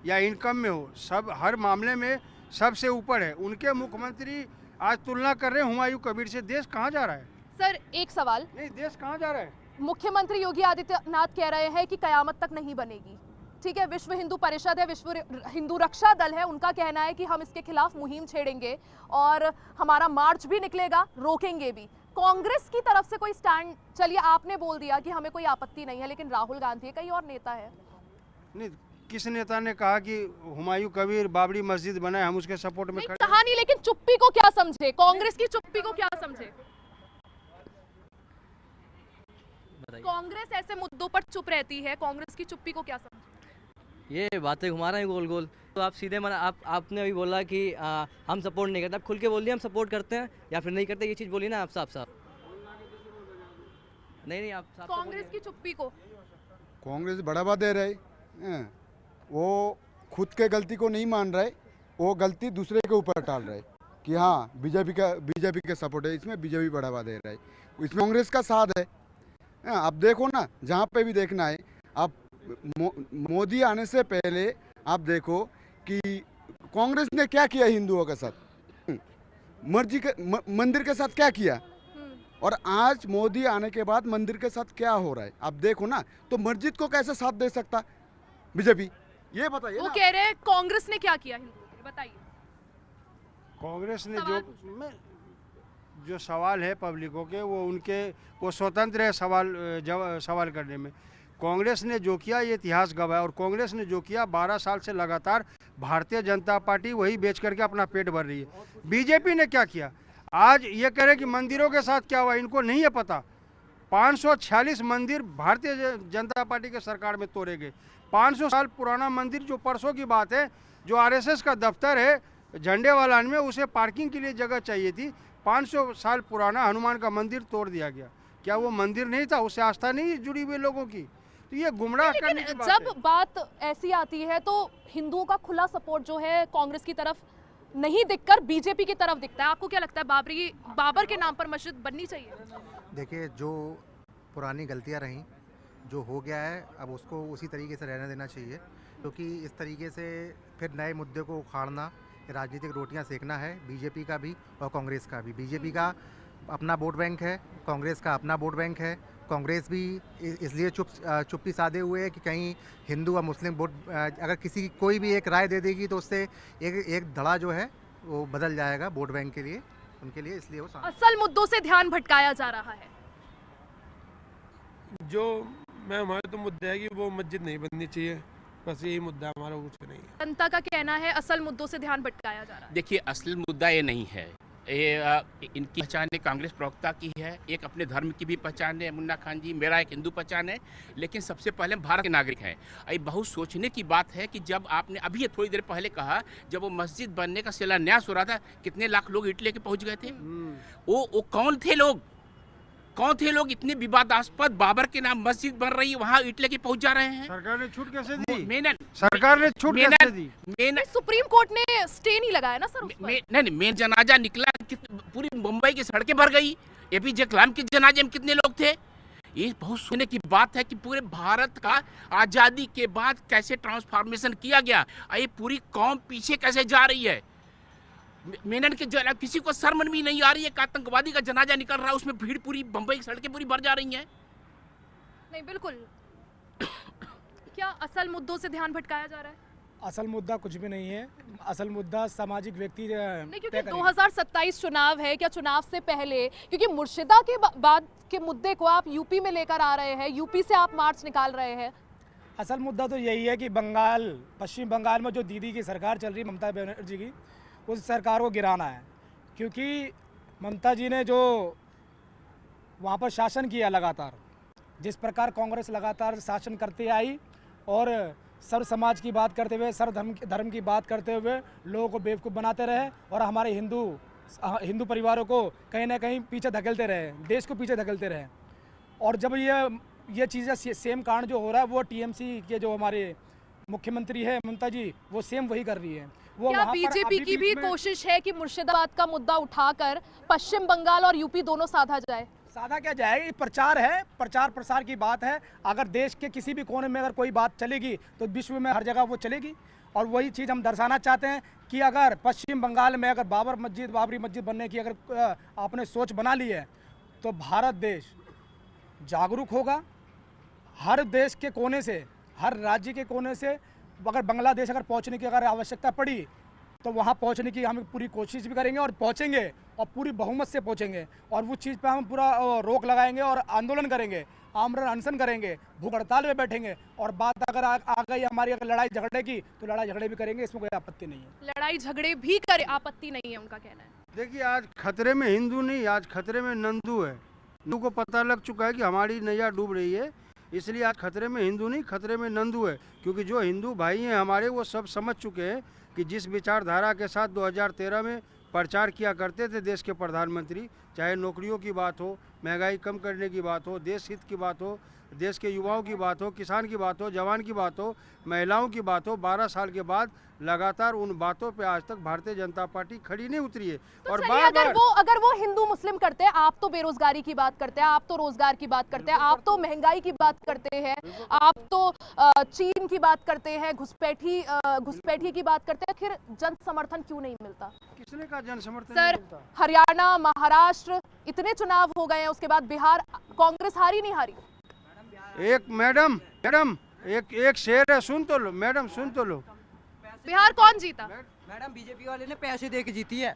या इनकम में हो, सब हर मामले में सबसे ऊपर है, उनके मुख्यमंत्री आज तुलना कर रहे हैं हुमायूं कबीर से। देश कहाँ जा रहा है? सर, एक सवाल, नहीं, देश कहाँ जा रहा है? मुख्यमंत्री योगी आदित्यनाथ कह रहे हैं कि कयामत तक नहीं बनेगी। ठीक है, विश्व हिंदू परिषद है, विश्व हिंदू रक्षा दल है, उनका कहना है कि हम इसके खिलाफ मुहिम छेड़ेंगे और हमारा मार्च भी निकलेगा, रोकेंगे भी। कांग्रेस की तरफ से कोई स्टैंड, चलिए आपने बोल दिया कि हमें कोई आपत्ति नहीं है, लेकिन राहुल गांधी, कई और नेता है। नहीं, किस नेता ने कहा कि हुमायूं कबीर बाबरी मस्जिद बनाए, हम उसके सपोर्ट में खड़े? कहा नहीं, लेकिन चुप्पी को क्या समझे, कांग्रेस की चुप्पी को क्या समझे? कांग्रेस ऐसे मुद्दों पर चुप रहती है, कांग्रेस की चुप्पी को क्या समझे? ये बातें घुमा रहे हैं गोल गोल। तो आप सीधे मना, आपने अभी बोला कि हम सपोर्ट नहीं करते, आप खुल के बोल दिए हम सपोर्ट करते हैं या फिर नहीं करते, ये चीज़ बोलिए ना आप साफ साफ। नहीं आप साफ कांग्रेस की चुप्पी को कांग्रेस बढ़ावा दे रहे हैं, वो खुद के गलती को नहीं मान रहे, वो गलती दूसरे के ऊपर टाल रहे कि हाँ बीजेपी का सपोर्ट है, इसमें बीजेपी बढ़ावा दे रहा है, इसमें कांग्रेस का साथ है। अब देखो ना, जहाँ पे भी देखना है, अब मोदी आने से पहले आप देखो कि कांग्रेस ने क्या किया हिंदुओं के साथ, मंदिर के साथ क्या किया, और आज मोदी आने के बाद मंदिर के साथ क्या हो रहा है आप देखो ना। तो मस्जिद को कैसे साथ दे सकता बीजेपी, ये बताइए। वो कह रहे हैं कांग्रेस ने क्या किया हिंदुओं के लिए, बताइए। कांग्रेस ने जो सवाल है पब्लिकों के, वो स्वतंत्र है सवाल करने में। कांग्रेस ने जो किया ये इतिहास गवाह है, और कांग्रेस ने जो किया 12 साल से लगातार भारतीय जनता पार्टी वही बेच करके अपना पेट भर रही है। बीजेपी ने क्या किया, आज ये कह रहे कि मंदिरों के साथ क्या हुआ, इनको नहीं है पता। 546 मंदिर भारतीय जनता पार्टी के सरकार में तोड़े गए। 500 साल पुराना मंदिर, जो परसों की बात है, जो आरएसएस का दफ्तर है झंडे वालान में, उसे पार्किंग के लिए जगह चाहिए थी, 500 साल पुराना हनुमान का मंदिर तोड़ दिया गया। क्या वो मंदिर नहीं था, उससे आस्था नहीं जुड़ी हुई लोगों की? तो ये गुमराह करने की बात है। जब बात ऐसी आती है तो हिंदुओं का खुला सपोर्ट जो है कांग्रेस की तरफ नहीं दिखकर बीजेपी की तरफ दिखता है। आपको क्या लगता है बाबर के नाम पर मस्जिद बननी चाहिए? देखिए, जो पुरानी गलतियां रहीं, जो हो गया है, अब उसको उसी तरीके से रहने देना चाहिए, क्योंकि इस तरीके से फिर नए मुद्दे को उखाड़ना, राजनीतिक रोटियां सेकना है बीजेपी का भी और कांग्रेस का भी। बीजेपी का अपना वोट बैंक है, कांग्रेस का अपना वोट बैंक है। कांग्रेस भी इसलिए चुप्पी साधे हुए है कि कहीं हिंदू और मुस्लिम वोट, अगर कोई भी एक राय दे देगी तो उससे एक धड़ा जो है वो बदल जाएगा वोट बैंक के लिए, उनके लिए, इसलिए वो असल मुद्दों से ध्यान भटकाया जा रहा है। जो हमारे तो मुद्दा है कि वो मस्जिद नहीं बननी चाहिए, बस यही मुद्दा हमारा, कुछ नहीं है। जनता का कहना है असल मुद्दों से ध्यान भटकाया जा रहा है। देखिए, असल मुद्दा ये नहीं है, ये इनकी पहचान कांग्रेस प्रवक्ता की है, एक अपने धर्म की भी पहचान है, मुन्ना खान जी, मेरा एक हिंदू पहचान है, लेकिन सबसे पहले हम भारत के नागरिक हैं। ये बहुत सोचने की बात है कि जब आपने अभी थोड़ी देर पहले कहा, जब वो मस्जिद बनने का शिलान्यास हो रहा था, कितने लाख लोग ईंट लेके पहुंच गए थे। वो कौन थे लोग इतने विवादास्पद, बाबर के नाम मस्जिद बन रही है, वहाँ ईंट लेके पहुंच जा रहे हैं। सरकार ने छूट कैसे दी? सरकार ने छूट कैसे दी? सुप्रीम कोर्ट ने स्टे नहीं लगाया ना सर? नहीं, मेन जनाजा निकला, पूरी मुंबई की सड़कें भर गई। एपीजे कलाम के जनाजे में कितने लोग थे? ये बहुत सुनने की बात है कि पूरे भारत का आजादी के बाद कैसे ट्रांसफॉर्मेशन किया गया, ये पूरी कौम पीछे कैसे जा रही है। मेनन के किसी को शर्म भी नहीं आ रही है कि आतंकवादी का जनाजा निकल रहा है, उसमें भीड़ पूरी बंबई की सड़कें पूरी भर जा रही हैं। नहीं, बिल्कुल। क्या असल मुद्दों से ध्यान भटकाया जा रहा है? असल मुद्दा कुछ भी नहीं है, असल मुद्दा सामाजिक व्यक्ति नहीं, क्योंकि 2027 चुनाव है, क्या चुनाव से पहले, क्योंकि मुर्शिदा के बाद के मुद्दे को आप यूपी में लेकर आ रहे हैं, यूपी से आप मार्च निकाल रहे हैं। असल मुद्दा तो यही है कि पश्चिम बंगाल में जो दीदी की सरकार चल रही, ममता बनर्जी की, उस सरकार को गिराना है। क्योंकि ममता जी ने जो वहाँ पर शासन किया लगातार, जिस प्रकार कांग्रेस लगातार शासन करती आई और सर्व समाज की बात करते हुए, सर्व धर्म की बात करते हुए लोगों को बेवकूफ़ बनाते रहे और हमारे हिंदू परिवारों को कहीं ना कहीं पीछे धकेलते रहे, देश को पीछे धकेलते रहे। और जब ये चीज़ें सेम कांड जो हो रहा है, वो टीएमसी के जो हमारे मुख्यमंत्री है ममता जी, वो सेम वही कर रही है। वो क्या बीजेपी की भी कोशिश है कि मुर्शिदाबाद का मुद्दा उठाकर पश्चिम बंगाल और यूपी दोनों साधा जाए? साधा क्या जाएगा, ये प्रचार है, प्रचार प्रसार की बात है। अगर देश के किसी भी कोने में अगर कोई बात चलेगी तो विश्व में हर जगह वो चलेगी। और वही चीज़ हम दर्शाना चाहते हैं कि अगर पश्चिम बंगाल में अगर बाबरी मस्जिद बनने की अगर आपने सोच बना ली है, तो भारत देश जागरूक होगा। हर देश के कोने से, हर राज्य के कोने से अगर बांग्लादेश अगर पहुंचने की अगर आवश्यकता पड़ी तो वहाँ पहुँचने की हम पूरी कोशिश भी करेंगे और पहुँचेंगे और पूरी बहुमत से पहुँचेंगे और वो चीज़ पे हम पूरा रोक लगाएंगे और आंदोलन करेंगे, आमरण अनशन करेंगे, भूख हड़ताल में बैठेंगे। और बात अगर आ गई हमारी अगर लड़ाई झगड़े की तो लड़ाई झगड़े भी करेंगे, इसमें कोई आपत्ति नहीं है। लड़ाई झगड़े भी करे, आपत्ति नहीं है, उनका कहना है। देखिए, आज खतरे में हिंदू नहीं, आज खतरे में नंदू है। हिंदू को पता लग चुका है कि हमारी नैया डूब रही है, इसलिए आज खतरे में हिंदू नहीं, खतरे में नंदू है। क्योंकि जो हिंदू भाई हैं हमारे, वो सब समझ चुके हैं कि जिस विचारधारा के साथ 2013 में प्रचार किया करते थे देश के प्रधानमंत्री, चाहे नौकरियों की बात हो, महंगाई कम करने की बात हो, देश हित की बात हो, देश के युवाओं की बात हो, किसान की बात हो, जवान की बात हो, महिलाओं की बात हो, 12 साल के बाद लगातार उन बातों पे आज तक भारतीय जनता पार्टी खड़ी नहीं उतरी है। तो और अगर वो हिंदू मुस्लिम करते हैं, आप तो बेरोजगारी की बात करते हैं, आप तो रोजगार की बात करते हैं, आप तो महंगाई की बात करते हैं, आप तो चीन की बात करते हैं, घुसपैठी की बात करते हैं, फिर जन समर्थन क्यों नहीं मिलता? किसने कहा जन समर्थन सर, नहीं मिलता? हरियाणा, महाराष्ट्र, इतने चुनाव हो गए हैं, उसके बाद बिहार कांग्रेस हारी नहीं हारी? एक मैडम एक शेर है, सुन तो लो मैडम, सुन तो लो। बिहार कौन जीता? मैडम बीजेपी वाले ने पैसे दे के जीती है।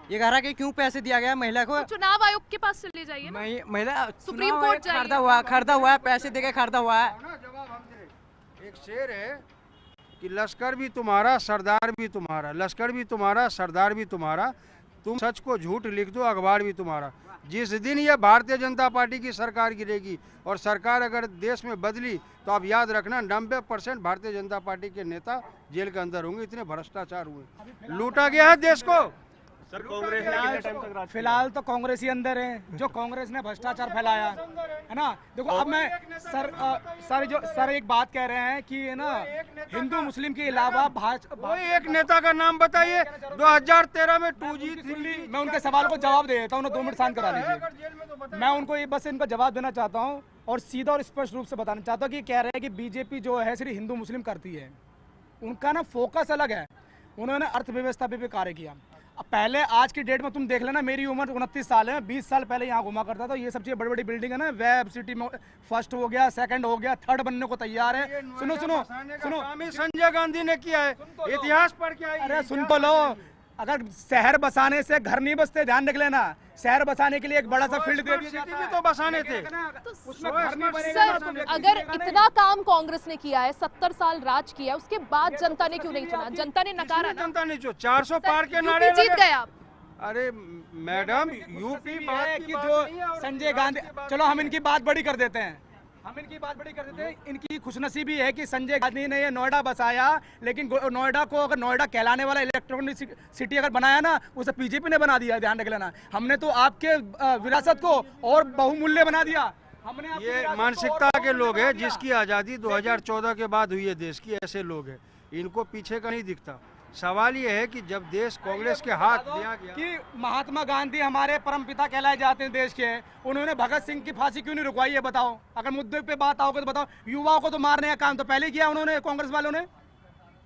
ये कह रहा कि क्यों पैसे दिया गया महिला को? तो चुनाव आयोग के पास चले जाइए ना। महिला सुप्रीम कोर्ट जाइए। खरीदा हुआ है, पैसे दे के खरीदा हुआ है। एक शेर है कि लश्कर भी तुम्हारा, सरदार भी तुम्हारा, लश्कर भी तुम्हारा, सरदार भी तुम्हारा, तुम सच को झूठ लिख दो, अखबार भी तुम्हारा। जिस दिन ये भारतीय जनता पार्टी की सरकार गिरेगी और सरकार अगर देश में बदली तो आप याद रखना 90% भारतीय जनता पार्टी के नेता जेल के अंदर होंगे। इतने भ्रष्टाचार हुए, लूटा गया है देश को। सर, कांग्रेस ने कितने टाइम तक राज फिलहाल तो कांग्रेस ही अंदर है, जो कांग्रेस ने भ्रष्टाचार फैलाया है ना। देखो अब मैं सर एक बात कह रहे हैं कि ना हिंदू मुस्लिम के अलावा भाजपा, एक नेता का नाम बताइए 2013 में 2G 3G। मैं उनके सवाल को जवाब दे देता हूँ, 2 मिनट शांत करा लीजिए। मैं उनको ये बस इनका जवाब देना चाहता हूँ और सीधा और स्पष्ट रूप से बताना चाहता हूँ कि कह रहे हैं कि बीजेपी जो है सिर्फ हिंदू मुस्लिम करती है, उनका ना फोकस अलग है। उन्होंने अर्थव्यवस्था पे भी कार्य किया। अब पहले आज की डेट में तुम देख लेना, मेरी उम्र 29 साल है, 20 साल पहले यहाँ घुमा करता था। ये सब चीज़ बड़ी बड़ी बिल्डिंग है ना, वेब सिटी में फर्स्ट हो गया, सेकंड हो गया, थर्ड बनने को तैयार है। सुनो संजय गांधी ने किया है, इतिहास पढ़ के आइए। अरे सुन तो लो, अगर शहर बसाने से घर नहीं बसते, ध्यान रख लेना। शहर बसाने के लिए एक बड़ा सा फील्ड दे दिया जाता है, तो बसाने थे। सर, अगर इतना काम कांग्रेस ने किया है, 70 साल राज किया है, उसके बाद जनता ने क्यों नहीं चुना? जनता ने नकारा ना। जनता ने जो 400 पार के नारे जीत गए आप। अरे मैडम, यूपी बात की जो संजय गांधी, चलो हम इनकी बात बड़ी कर देते हैं, इनकी खुशनसीबी है कि संजय गांधी ने ये नोएडा बसाया, लेकिन नोएडा को अगर नोएडा कहलाने वाला इलेक्ट्रॉनिक सिटी अगर बनाया ना, उसे बीजेपी ने बना दिया। ध्यान रख लेना, हमने तो आपके विरासत को और बहुमूल्य बना दिया। हमने ये मानसिकता के लोग हैं जिसकी आज़ादी 2014 के बाद हुई है देश की, ऐसे लोग हैं, इनको पीछे का नहीं दिखता। सवाल ये है कि जब देश कांग्रेस के हाथ दिया गया कि महात्मा गांधी हमारे परमपिता कहलाए जाते हैं देश के, उन्होंने भगत सिंह की फांसी क्यों नहीं रुकवाई है? बताओ। अगर मुद्दे पे बात आओगे तो बताओ। युवाओं को तो मारने का काम तो पहले किया उन्होंने, कांग्रेस वालों ने,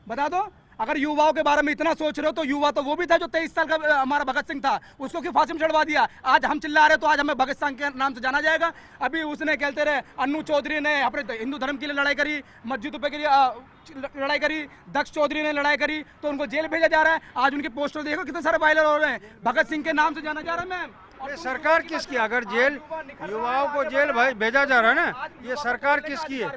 बता दो। अगर युवाओं के बारे में इतना सोच रहे हो तो युवा तो वो भी था जो 23 साल का हमारा भगत सिंह था, उसको क्यों फांसी में चढ़वा दिया? आज हम चिल्ला रहे तो आज हमें भगत सिंह के नाम से जाना जाएगा। अभी उसने कहते रहे अन्नू चौधरी ने अपने हिंदू धर्म के लिए लड़ाई करी, मस्जिदों पे के लिए लड़ाई करी, दक्ष चौधरी ने लड़ाई करी, तो उनको जेल भेजा जा रहा है। आज उनके पोस्टर देखो कितने सारे वायरल हो रहे हैं, भगत सिंह के नाम से जाना जा रहा है। मैम, ये सरकार किसकी? अगर जेल युवाओं को जेल भेजा जा रहा है ना, ये सरकार किसकी है?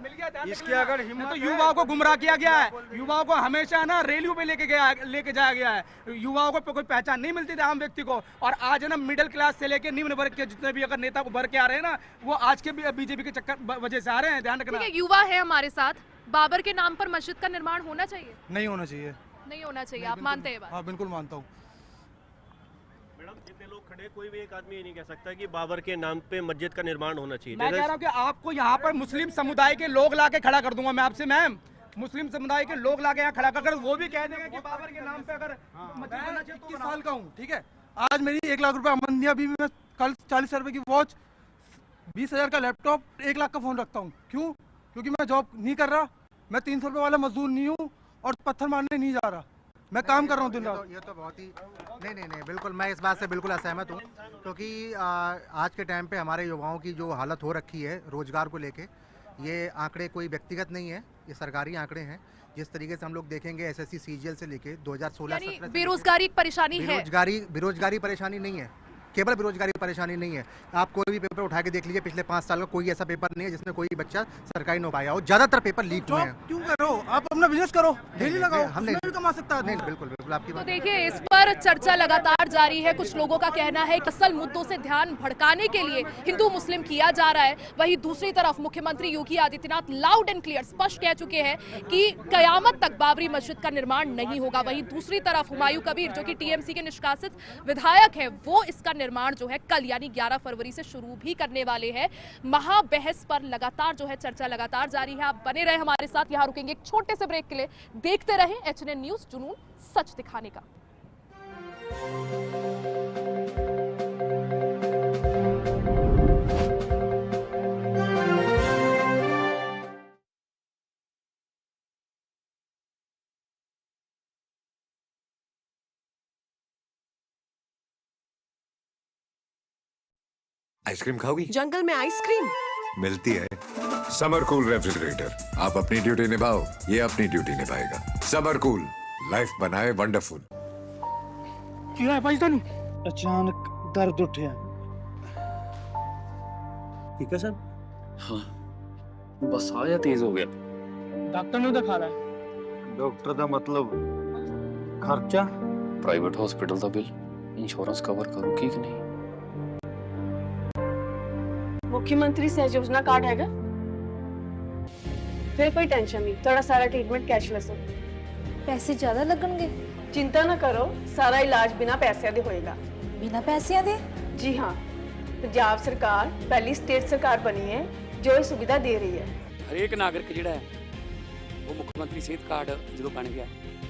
इसकी अगर हिम्मत, तो युवाओं को गुमराह किया गया है। युवाओं को हमेशा ना रैलियों पे लेके जाया गया है। युवाओं को कोई पहचान नहीं मिलती थी आम व्यक्ति को। और आज है ना मिडिल क्लास से लेके निम्न वर्ग के जितने भी अगर नेता उभर के आ रहे हैं ना, वो आज के बीजेपी के चक्कर वजह से आ रहे हैं। ध्यान रखना। युवा है हमारे साथ, बाबर के नाम पर मस्जिद का निर्माण होना चाहिए? नहीं होना चाहिए। नहीं होना चाहिए, आप मानते हैं? हाँ, बिल्कुल मानता हूँ। मैडम, जितने लोग खड़े, कोई भी एक आदमी ये नहीं कह सकता कि बाबर के नाम पे मस्जिद का निर्माण होना चाहिए। मैं कह रहा हूँ कि आपको यहाँ पर मुस्लिम समुदाय के लोग लाके खड़ा कर दूंगा मैं आपसे। मैम, मुस्लिम समुदाय के लोग लाके यहाँ खड़ा कर, वो भी कह देंगे कि बाबर के नाम पे अगर मस्जिद बनना चाहिए। 21 साल का हूँ, ठीक है। आज मेरी 1 लाख रुपए आमदनी, अभी मैं कल 40 रुपए की वॉच, 20,000 का लैपटॉप, 1 लाख का फोन रखता हूँ। क्यों? क्योंकि मैं जॉब नहीं कर रहा, मैं 300 रुपए वाला मजदूर नहीं हूँ और पत्थर मारने नहीं जा रहा, मैं काम कर रहा हूँ दिन रात। ये तो बहुत ही नहीं, बिल्कुल मैं इस बात से बिल्कुल असहमत हूँ, क्योंकि आज के टाइम पे हमारे युवाओं की जो हालत हो रखी है रोजगार को लेके, ये आंकड़े कोई व्यक्तिगत नहीं है, ये सरकारी आंकड़े हैं। जिस तरीके से हम लोग देखेंगे एसएससी सीजीएल से लेके 2016-17 बेरोजगारी एक परेशानी है। बेरोजगारी परेशानी नहीं है, केवल बेरोजगारी परेशानी नहीं है। आप कोई भी पेपर उठा के देख लीजिए, पिछले 5 साल का कोई ऐसा पेपर नहीं है जिसमें कोई बच्चा सरकारी नौकरी पाया हो। ज्यादातर पेपर लीक हुए हैं। क्यों करो, आप अपना बिजनेस करो, डेली लगाओ, हम नहीं कमा सकता है। नहीं, बिल्कुल बिल्कुल आपकी तो बात। देखिए, इस पर चर्चा लगातार जारी है। कुछ लोगों का कहना है कि असल मुद्दों से ध्यान भटकाने के लिए हिंदू मुस्लिम किया जा रहा है। वहीं दूसरी तरफ मुख्यमंत्री Yogi Adityanath loud and clear स्पष्ट कह चुके हैं कि कयामत तक बाबरी मस्जिद का निर्माण नहीं होगा। वहीं दूसरी तरफ हुमायूं कबीर, जो कि टीएमसी के निष्कासित विधायक है, वो इसका निर्माण जो है कल यानी 11 फरवरी से शुरू भी करने वाले हैं। महाबहस पर लगातार जो है चर्चा लगातार जारी है। आप बने रहे हमारे साथ, यहां रुकेंगे एक छोटे से ब्रेक के लिए। देखते रहे एचएनएन न्यूज़, जुनून सच दिखाने का। आइसक्रीम खाओगी? जंगल में आइसक्रीम मिलती है। समर कूल रेफ्रिजरेटर, आप अपनी ड्यूटी निभाओ, ये अपनी ड्यूटी निभाएगा। समर कूल, लाइफ बनाए वंडरफुल। क्या है भाईजान? अचानक दर्द उठे। ठीक है सर? हाँ, बस आया तेज हो गया। डॉक्टर ने दिखा रहा है। डॉक्टर का मतलब खर्चा? प्राइवेट हॉस्पिटल का बिल इंश्योरेंस कवर करो कि नहीं? मुख्यमंत्री सहज योजना कार्ड हैगा? फिर कोई टेंशन नहीं, थोड़ा सारा ट्रीटमेंट कैशलेस हो। पैसे ज्यादा लगणगे? चिंता ना करो, सारा इलाज बिना पैसे दे होएगा। बिना पैसे दे? जी हाँ, पंजाब सरकार पहली स्टेट सरकार बनी है जो ये सुविधा दे रही है। हरेक नागरिक जिहड़ा है वो मुख्यमंत्री सेहत कार्ड जो बन गया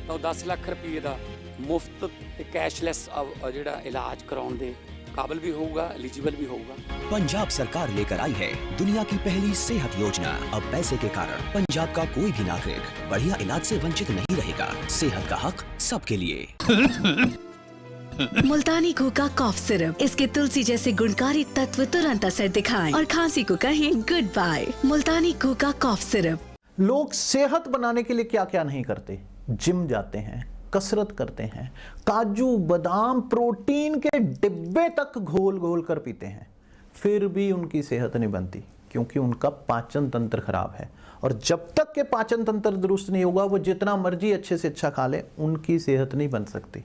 तो 10 लाख रुपये का मुफ्त ते कैशलैस जिहड़ा इलाज कराउण दे काबिल भी होगा, एलिजिबल भी होगा। पंजाब सरकार लेकर आई है दुनिया की पहली सेहत योजना। अब पैसे के कारण पंजाब का कोई भी नागरिक बढ़िया इलाज से वंचित नहीं रहेगा। सेहत का हक सबके लिए। मुल्तानी कूका कॉफ सिरप, इसके तुलसी जैसे गुणकारी तत्व तुरंत असर दिखाएं और खांसी को कहें गुड बाय। मुल्तानी कूका कॉफ सिरप। लोग सेहत बनाने के लिए क्या क्या नहीं करते। जिम जाते हैं, कसरत करते हैं, काजू बादाम प्रोटीन के डिब्बे तक घोल घोल कर पीते हैं, फिर भी उनकी सेहत नहीं बनती क्योंकि उनका पाचन तंत्र खराब है। और जब तक के पाचन तंत्र दुरुस्त नहीं होगा, वो जितना मर्जी अच्छे से अच्छा खा ले, उनकी सेहत नहीं बन सकती।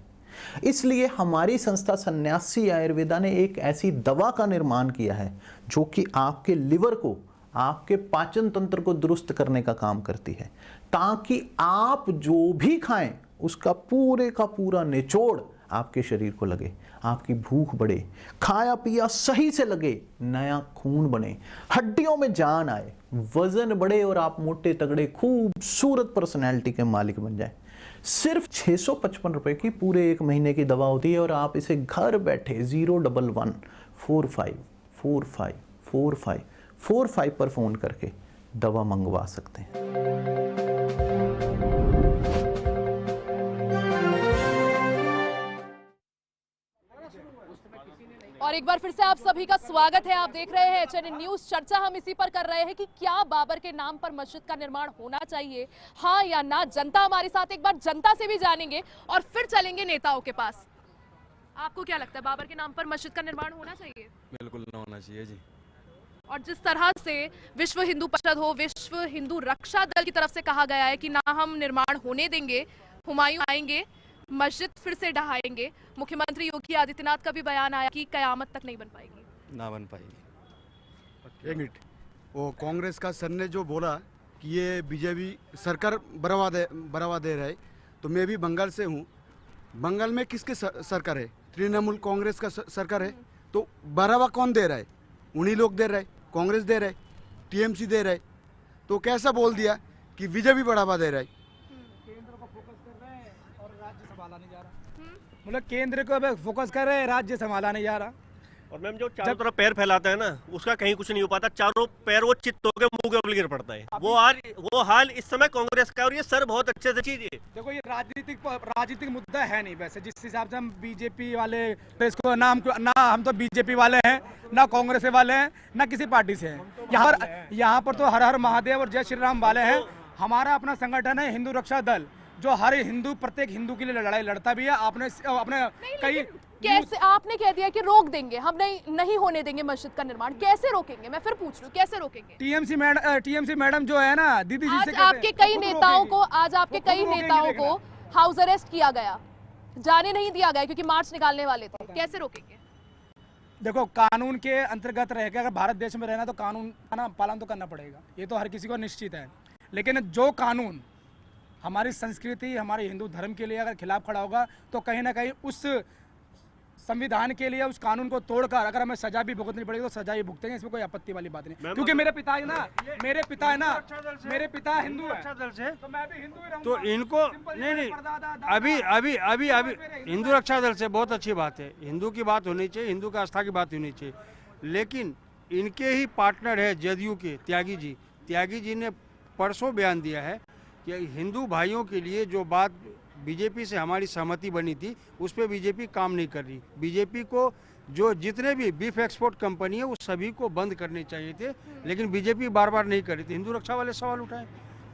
इसलिए हमारी संस्था सन्यासी आयुर्वेदा ने एक ऐसी दवा का निर्माण किया है जो कि आपके लिवर को, आपके पाचन तंत्र को दुरुस्त करने का काम करती है, ताकि आप जो भी खाएं उसका पूरे का पूरा निचोड़ आपके शरीर को लगे, आपकी भूख बढ़े, खाया पिया सही से लगे, नया खून बने, हड्डियों में जान आए, वजन बढ़े और आप मोटे तगड़े खूबसूरत पर्सनैलिटी के मालिक बन जाए। सिर्फ 655 रुपए की पूरे 1 महीने की दवा होती है और आप इसे घर बैठे 01145454545 पर फोन करके दवा मंगवा सकते हैं। और एक बार फिर से आप सभी का स्वागत है। आप देख रहे हैं एचएनएन न्यूज़। चर्चा हम इसी पर कर रहे हैं कि क्या बाबर के नाम पर मस्जिद का निर्माण होना चाहिए, हाँ या ना। जनता हमारे साथ, एक बार जनता से भी जानेंगे और फिर चलेंगे नेताओं के पास। आपको क्या लगता है, बाबर के नाम पर मस्जिद का निर्माण होना चाहिए? बिल्कुल ना होना चाहिए जी। और जिस तरह से विश्व हिंदू परिषद हो, विश्व हिंदू रक्षा दल की तरफ से कहा गया है कि ना हम निर्माण होने देंगे, हुमायूं आएंगे, मस्जिद फिर से ढहाएंगे। मुख्यमंत्री योगी आदित्यनाथ का भी बयान आया कि कयामत तक नहीं बन पाएगी, ना बन पाएगी। 1 मिनट, वो कांग्रेस का सर ने जो बोला कि ये बीजेपी सरकार बढ़ावा दे रहा है, तो मैं भी बंगाल से हूँ। बंगाल में किसके सरकार है? तृणमूल कांग्रेस का सरकार है। तो बढ़ावा कौन दे रहा है? उन्हीं लोग दे रहे हैं, कांग्रेस दे रहे, टीएमसी दे रहे। तो कैसा बोल दिया कि बीजेपी बढ़ावा दे रहा है? मतलब केंद्र को फोकस कर रहे हैं, राज्य संभाला नहीं जा रहा। और मैम जो चारों तरफ पैर फैलाता है ना, उसका कहीं कुछ नहीं हो पाता। चारों पैर वो चित्त होकर मुंह के ऊपर गिर पड़ता है। वो हाल इस समय कांग्रेस का। और ये सर बहुत अच्छे से चीज है। देखो, ये राजनीतिक मुद्दा है नहीं। वैसे जिस हिसाब से हम बीजेपी वाले इसको नाम ना, हम तो बीजेपी वाले हैं, ना कांग्रेस वाले हैं, ना किसी पार्टी से हैं। यहाँ पर तो हर हर महादेव और जय श्री राम वाले हैं। हमारा अपना संगठन है हिंदू रक्षा दल, जो हर हिंदू, प्रत्येक हिंदू के लिए लड़ाई लड़ता भी है। आपने अपने कई कैसे आपने कह दिया कि रोक देंगे, हम नहीं होने देंगे मस्जिद का निर्माण, कैसे रोकेंगे? मैं फिर पूछ लूं, कैसे रोकेंगे? टीएमसी मैडम जो है ना दीदी जी से आपके कई नेताओं को हाउस अरेस्ट किया गया, जाने नहीं दिया गया क्योंकि मार्च निकालने वाले थे, कैसे रोकेंगे? देखो, कानून के अंतर्गत रह के अगर भारत देश में रहना तो कानून का पालन तो करना पड़ेगा, ये तो हर किसी को निश्चित है। लेकिन जो कानून हमारी संस्कृति, हमारे हिंदू धर्म के लिए अगर खिलाफ खड़ा होगा तो कहीं ना कहीं उस संविधान के लिए, उस कानून को तोड़कर अगर हमें सजा भी भुगतनी पड़ेगी तो सजा ही भुगतेंगे, इसमें कोई आपत्ति वाली बात नहीं। क्योंकि मेरे पिता हिंदू है, तो मैं भी हिंदू ही रहूंगा। तो इनको नहीं अभी हिंदू रक्षा दल से बहुत अच्छी बात है, हिंदू की बात होनी चाहिए, हिंदू का आस्था की बात होनी चाहिए। लेकिन इनके ही पार्टनर है जदयू के त्यागी जी ने परसों बयान दिया है कि हिंदू भाइयों के लिए जो बात बीजेपी से हमारी सहमति बनी थी उस पर बीजेपी काम नहीं कर रही। बीजेपी को जो जितने भी बीफ एक्सपोर्ट कंपनी है वो सभी को बंद करने चाहिए थे, लेकिन बीजेपी बार बार नहीं कर रही थी। हिंदू रक्षा वाले सवाल उठाए,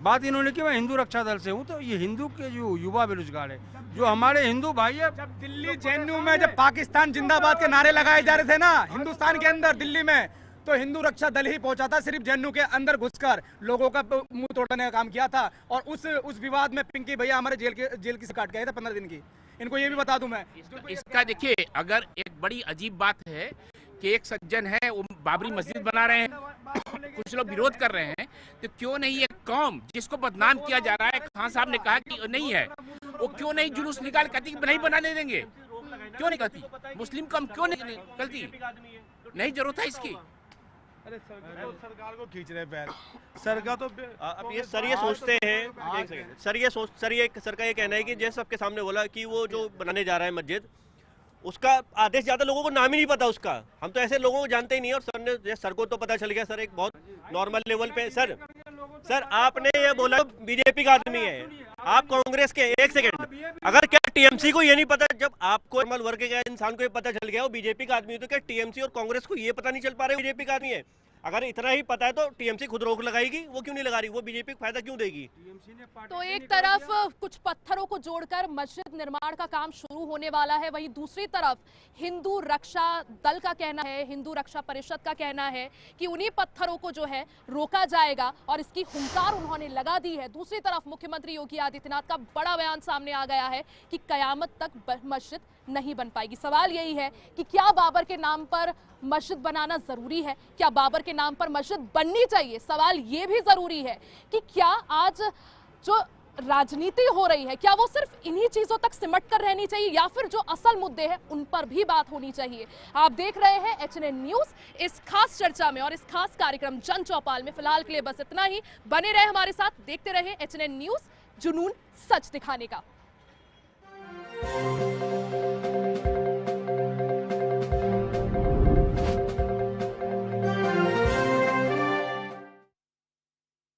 बात इन्होंने की मैं हिंदू रक्षा दल से हूँ, तो ये हिंदू के जो युवा बेरोजगार है, जो हमारे हिंदू भाई है। जब दिल्ली जेएनयू में जब पाकिस्तान जिंदाबाद के नारे लगाए जा रहे थे ना हिंदुस्तान के अंदर दिल्ली में, तो हिंदू रक्षा दल ही पहुंचा था, सिर्फ जेएनयू के अंदर घुसकर लोगों का मुंह तोड़ने का काम किया था। और उस विवाद में पिंकी भैया हमारे जेल की काट गए थे 15 दिन की। इनको ये भी बता दूं मैं, इसका देखिए, अगर एक बड़ी अजीब बात है कि एक सज्जन है वो बाबरी मस्जिद बना रहे हैं, कुछ लोग विरोध कर रहे हैं, तो क्यों नहीं एक कौम जिसको बदनाम किया जा रहा है, खान साहब ने कहा कि नहीं है, वो क्यों नहीं जुलूस निकाल कहती नहीं बनाने देंगे? क्यों नहीं कहती? मुस्लिम कौम क्यों नहीं निकलती? नहीं जरूरत है इसकी। अरे सरकार को खींच रहे पैर, सरकार तो अब ये सर ये सोचते हैं, सर का ये कहना है कि जैसे सबके सामने बोला कि वो जो बनाने जा रहा है मस्जिद, उसका आदेश ज्यादा लोगों को नाम ही नहीं पता उसका। हम तो ऐसे लोगों को जानते ही नहीं, और सर ने, सर को तो पता चल गया। सर एक बहुत नॉर्मल लेवल पे सर आपने ये बोला बीजेपी का आदमी है, आप कांग्रेस के। एक सेकंड, अगर क्या टीएमसी को ये नहीं पता? जब आपको नॉर्मल वर्ग के इंसान को ये पता चल गया वो बीजेपी का आदमी है, तो क्या टीएमसी और कांग्रेस को ये पता नहीं चल पा रहे बीजेपी का आदमी है? अगर इतना ही पता है तो टीएमसी खुद रोक लगाएगी, वो क्यों नहीं लगा रही? वो बीजेपी को फायदा क्यों देगी? तो एक तरफ कुछ पत्थरों को जोड़कर मस्जिद निर्माण का काम शुरू होने वाला है, वहीं दूसरी तरफ हिंदू रक्षा दल का कहना है, हिंदू रक्षा परिषद का कहना है कि उन्हीं पत्थरों को जो है रोका जाएगा, और इसकी हुंकार उन्होंने लगा दी है। दूसरी तरफ मुख्यमंत्री योगी आदित्यनाथ का बड़ा बयान सामने आ गया है कि कयामत तक मस्जिद नहीं बन पाएगी। सवाल यही है कि क्या बाबर के नाम पर मस्जिद बनाना जरूरी है? क्या बाबर के नाम पर मस्जिद बननी चाहिए? सवाल ये भी जरूरी है कि क्या आज जो राजनीति हो रही है, क्या वो सिर्फ इन्हीं चीजों तक सिमट कर रहनी चाहिए, या फिर जो असल मुद्दे हैं उन पर भी बात होनी चाहिए? आप देख रहे हैं एचएनएन न्यूज इस खास चर्चा में और इस खास कार्यक्रम जन चौपाल में। फिलहाल के लिए बस इतना ही। बने रहे हमारे साथ, देखते रहे एचएनएन न्यूज, जुनून सच दिखाने का।